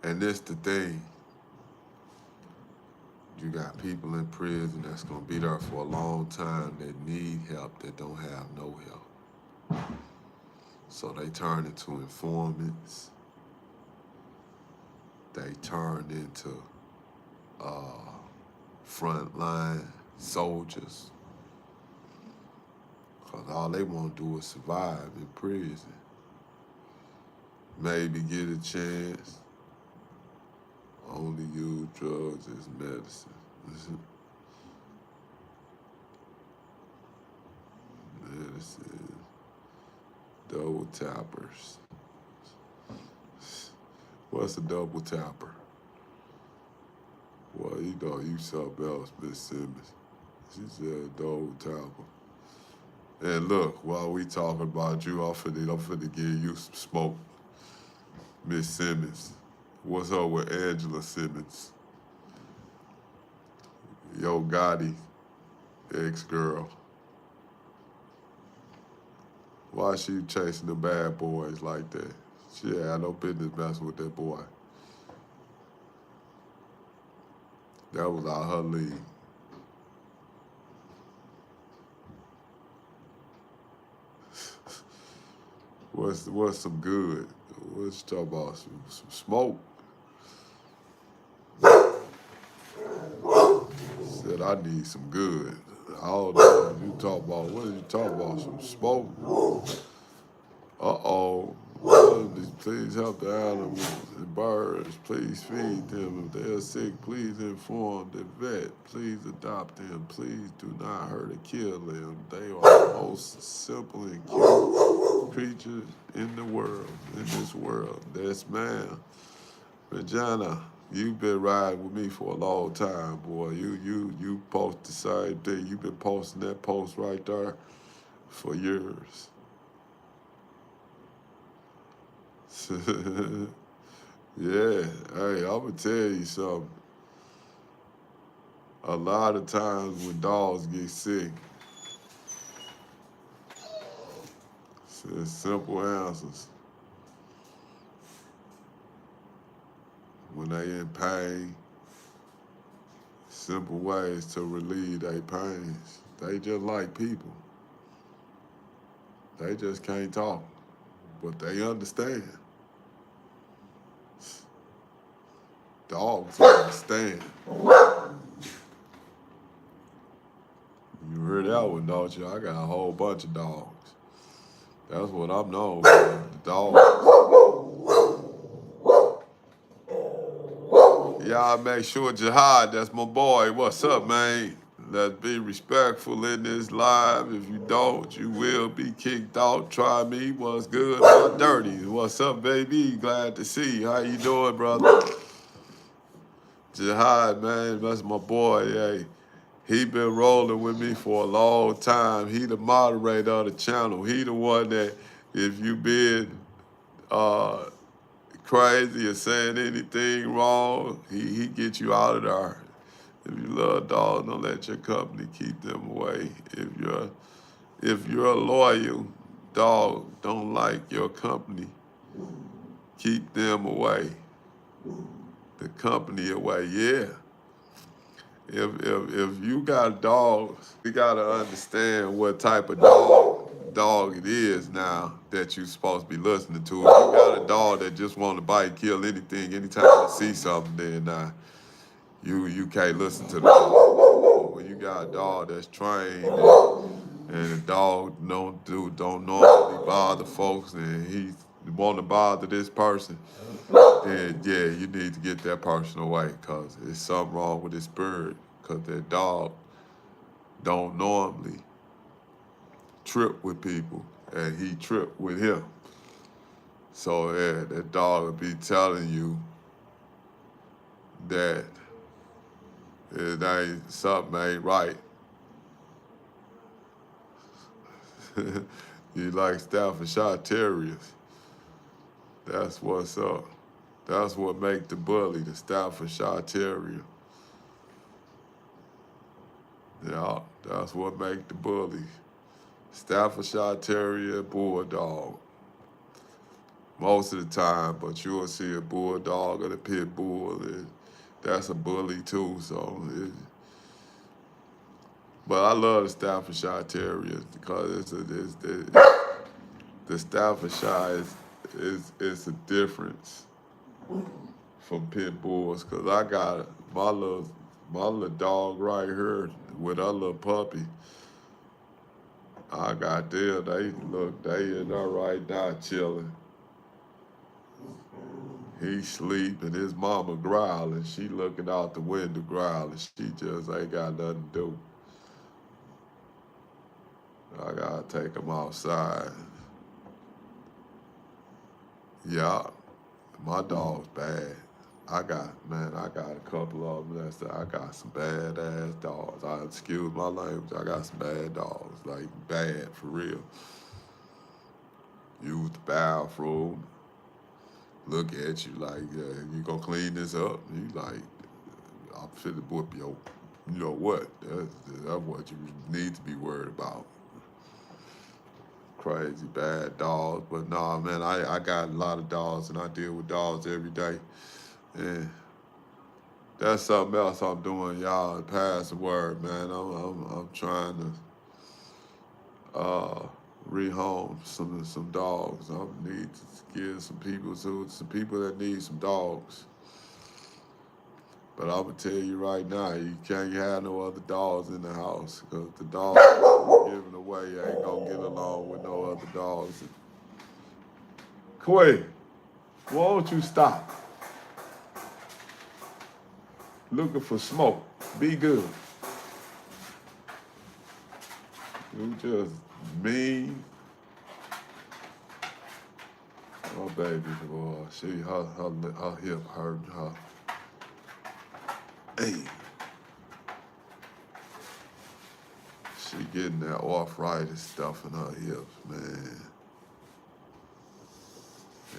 And this the thing. You got people in prison that's gonna be there for a long time that need help, that don't have no help. So they turn into informants. They turn into frontline soldiers. Because all they want to do is survive in prison. Maybe get a chance. Only use drugs as medicine. Medicine. Double tappers. What's a double tapper? Well, you something else, Miss Simmons. She said double tapper. And look, while we talking about you, I'm finna give you some smoke. Miss Simmons. What's up with Angela Simmons? Yo Gotti, ex-girl. Why she chasing the bad boys like that? She had no business messing with that boy. That was out her league. What's some good? What you talking about? Some smoke? Said I need some good. I don't know what you talking about. What are you talking about? Some smoke? Uh-oh. Please help the animals and birds. Please feed them. If they are sick, please inform the vet. Please adopt them. Please do not hurt or kill them. They are the most simple and cute creatures in the world, in this world. Yes, ma'am. Regina, you've been riding with me for a long time, boy. You post the same thing. You've been posting that post right there for years. Yeah, hey, I'm gonna tell you something. A lot of times when dogs get sick, it's simple answers. When they in pain, simple ways to relieve their pains. They just like people. They just can't talk, but they understand. Dogs understand. You heard that one, don't you? I got a whole bunch of dogs. That's what I'm known for, the dogs. Y'all make sure Jihad, that's my boy. What's up, man? Let's be respectful in this live. If you don't, you will be kicked out. Try me. What's good? What's dirty? What's up, baby? Glad to see you. How you doing, brother? Jihad, man, that's my boy. Hey, he been rolling with me for a long time. He the moderator of the channel. He the one that, if you been crazy or saying anything wrong, he get you out of there. If you love dogs, don't let your company keep them away. If you're a loyal dog, don't like your company, keep them away. The company away, yeah. If you got dogs, you gotta understand what type of dog dog it is now that you're supposed to be listening to. If you got a dog that just want to bite, kill anything, anytime you see something, then you can't listen to the dog. But when you got a dog that's trained and the dog don't normally bother folks, and he want to bother this person, then yeah, you need to get that person away, cause there's something wrong with this bird, cause that dog don't normally trip with people, and he tripped with him. So yeah, that dog will be telling you that something ain't right. You like Staffordshire Terriers. That's what's up. That's what make the bully, the Staffordshire Terrier. Yeah, that's what make the bully. Staffordshire Terrier, Bulldog. Most of the time, but you'll see a Bulldog or a Pit Bull, and that's a bully too. But I love the Staffordshire Terriers because the Staffordshire is a difference from Pit Bulls. Cause I got my little dog right here with our little puppy. I got them. They in there right now chilling. He sleep and his mama growling. She looking out the window growling. She just ain't got nothing to do. I gotta take him outside. Yeah, my dog's bad. I got a couple of them. I got some bad ass dogs. Excuse my language. I got some bad dogs, like bad for real. Use the bathroom. Look at you like, you gonna clean this up? You like, I'm finna whoop your, you know what? That's what you need to be worried about. Crazy bad dogs, but nah, man, I got a lot of dogs and I deal with dogs every day, and that's something else I'm doing, y'all. Pass the word, man. I'm trying to rehome some dogs. I need to give some people that need some dogs. But I'm gonna tell you right now, you can't have no other dogs in the house, because the dogs you're giving away ain't gonna get along with no other dogs. Quay, why don't you stop looking for smoke? Be good. You just mean. Oh baby boy, her hip hurting her. Hey. She getting that arthritis stuff in her hips, man.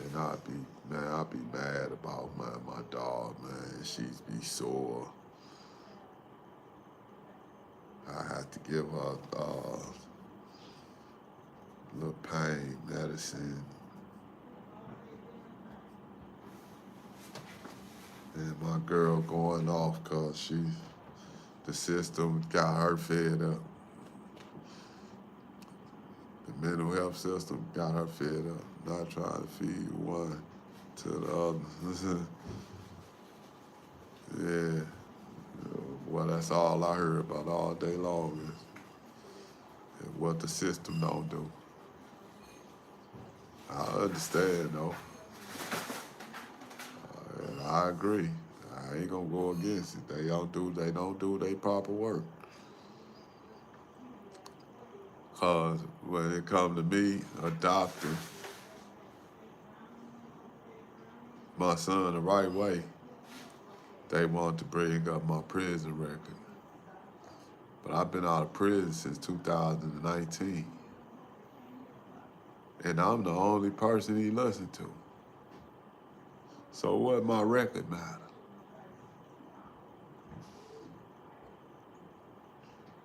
And I'd be mad about my dog, man. She'd be sore. I had to give her little pain medicine. And my girl going off because the system got her fed up. The mental health system got her fed up. Not trying to feed one to the other. Yeah. Well, that's all I heard about all day long is what the system don't do. I understand though. And I agree. I ain't gonna go against it. They don't do their proper work. Cause when it come to me adopting my son the right way, they want to bring up my prison record. But I've been out of prison since 2019. And I'm the only person he listened to. So what my record matter?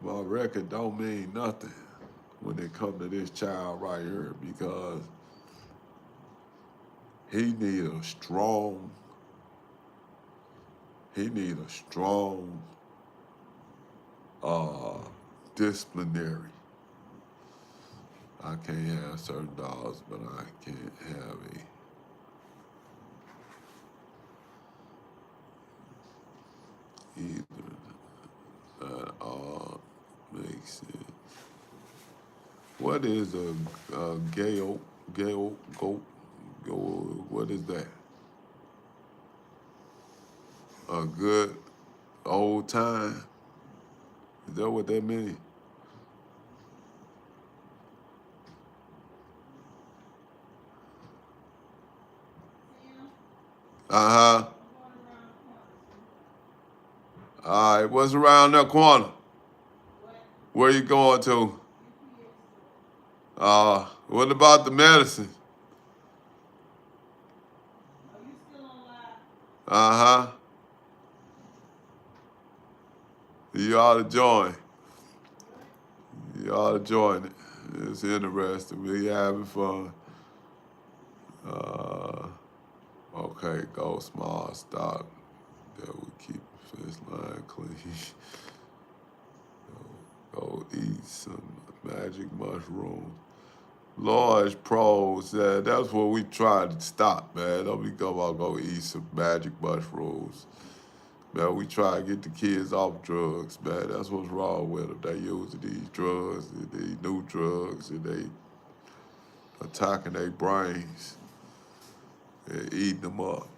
My record don't mean nothing when it come to this child right here, because he need a strong disciplinary I can't have certain dogs, but I can't have either. That all makes sense. What is a gale goat? What is that? A good old time? Is that what that means? Uh huh. All right, what's around that corner? Where you going to? What about the medicine? Uh huh. You ought to join. You ought to join it. It's interesting. We having fun. Uh, okay, go small stock. That will keep the fence line clean. Go eat some magic mushrooms. Large pros, that's what we tried to stop, man. Don't be go about go eat some magic mushrooms. Man, we try to get the kids off drugs, man. That's what's wrong with them. They using these drugs, these new drugs, and they attacking their brains and eating them up.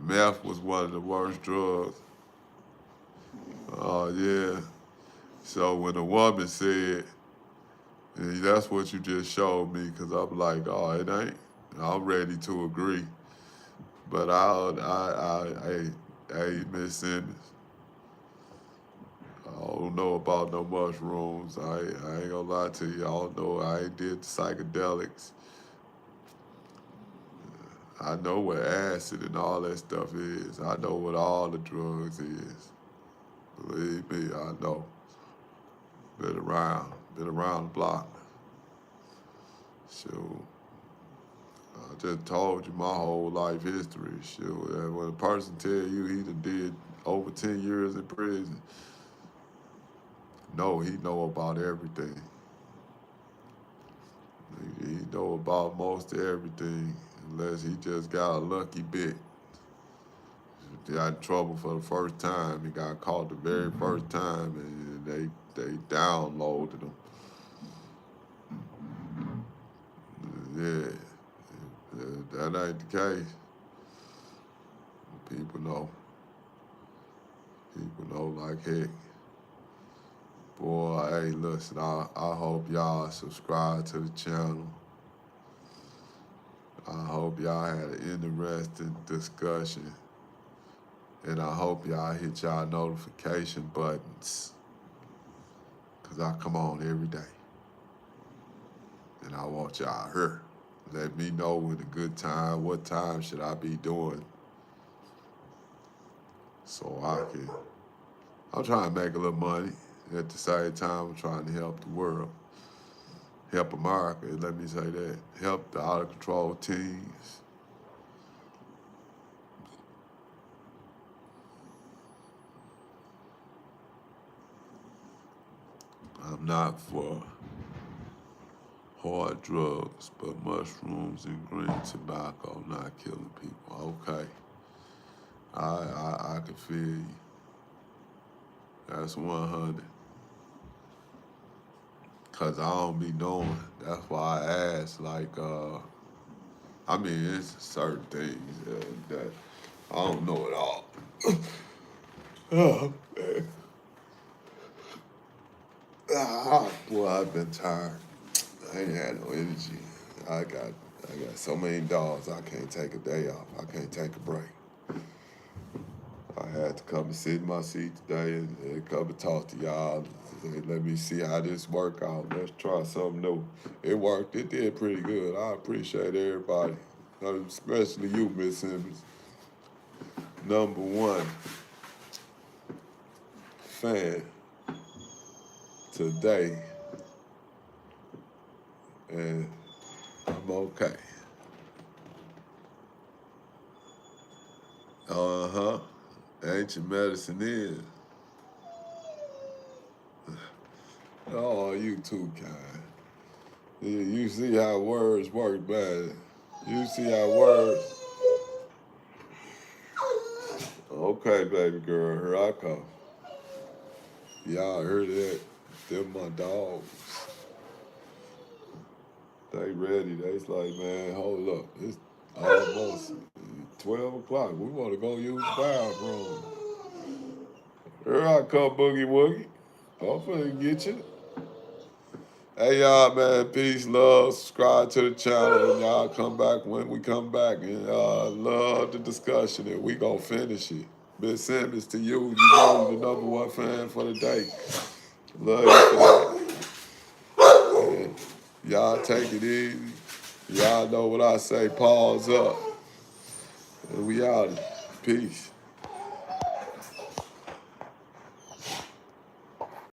Meth was one of the worst drugs. Oh, yeah. So when a woman said, and that's what you just showed me, because I'm like, oh, it ain't. I'm ready to agree. But hey, Miss Simmons, I don't know about no mushrooms. I ain't gonna lie to you. I don't know. I ain't did the psychedelics. I know what acid and all that stuff is. I know what all the drugs is. Believe me, I know. Been around the block. So I just told you my whole life history. Shoot, when a person tell you he done did over 10 years in prison, no, he know about everything. He know about most everything, unless he just got a lucky bit. He got in trouble for the first time. He got caught the very first time, and they downloaded him. Yeah, that ain't the case. People know. People know like heck. Boy, hey, listen, I hope y'all subscribe to the channel. I hope y'all had an interesting discussion. And I hope y'all hit y'all notification buttons. Because I come on every day. And I want y'all here. Let me know when a good time, what time should I be doing. So I'm trying to make a little money. At the same time, I'm trying to help the world. Help America, let me say that. Help the out of control teens. I'm not for hard drugs, but mushrooms and green tobacco not killing people. Okay. I can feel you. That's 100. Cause I don't be knowing. That's why I ask. Like, I mean, it's certain things that I don't know at all. Oh man. Boy, I've been tired. I ain't had no energy. I got so many dogs. I can't take a day off. I can't take a break. I had to come and sit in my seat today and come and talk to y'all. Let me see how this work out. Let's try something new. It worked. It did pretty good. I appreciate everybody, especially you, Miss Simmons. Number one fan today, and I'm okay. Uh-huh. Ancient medicine is. Oh, you too kind. Yeah, you see how words work, man. You see how words. Okay, baby girl, here I come. Y'all heard that? Them my dogs. They ready. They's like, man, hold up. It's almost 12 o'clock. We want to go use the bathroom. Here I come, Boogie Woogie. I'm finna get you. Hey, y'all, man. Peace, love. Subscribe to the channel. And y'all come back when we come back. And love the discussion. And we gonna finish it. Miss Simmons, to you. You know you the #1 fan for the day. Love you for that. And y'all take it easy. Y'all know what I say. Pause up. And we out. Peace.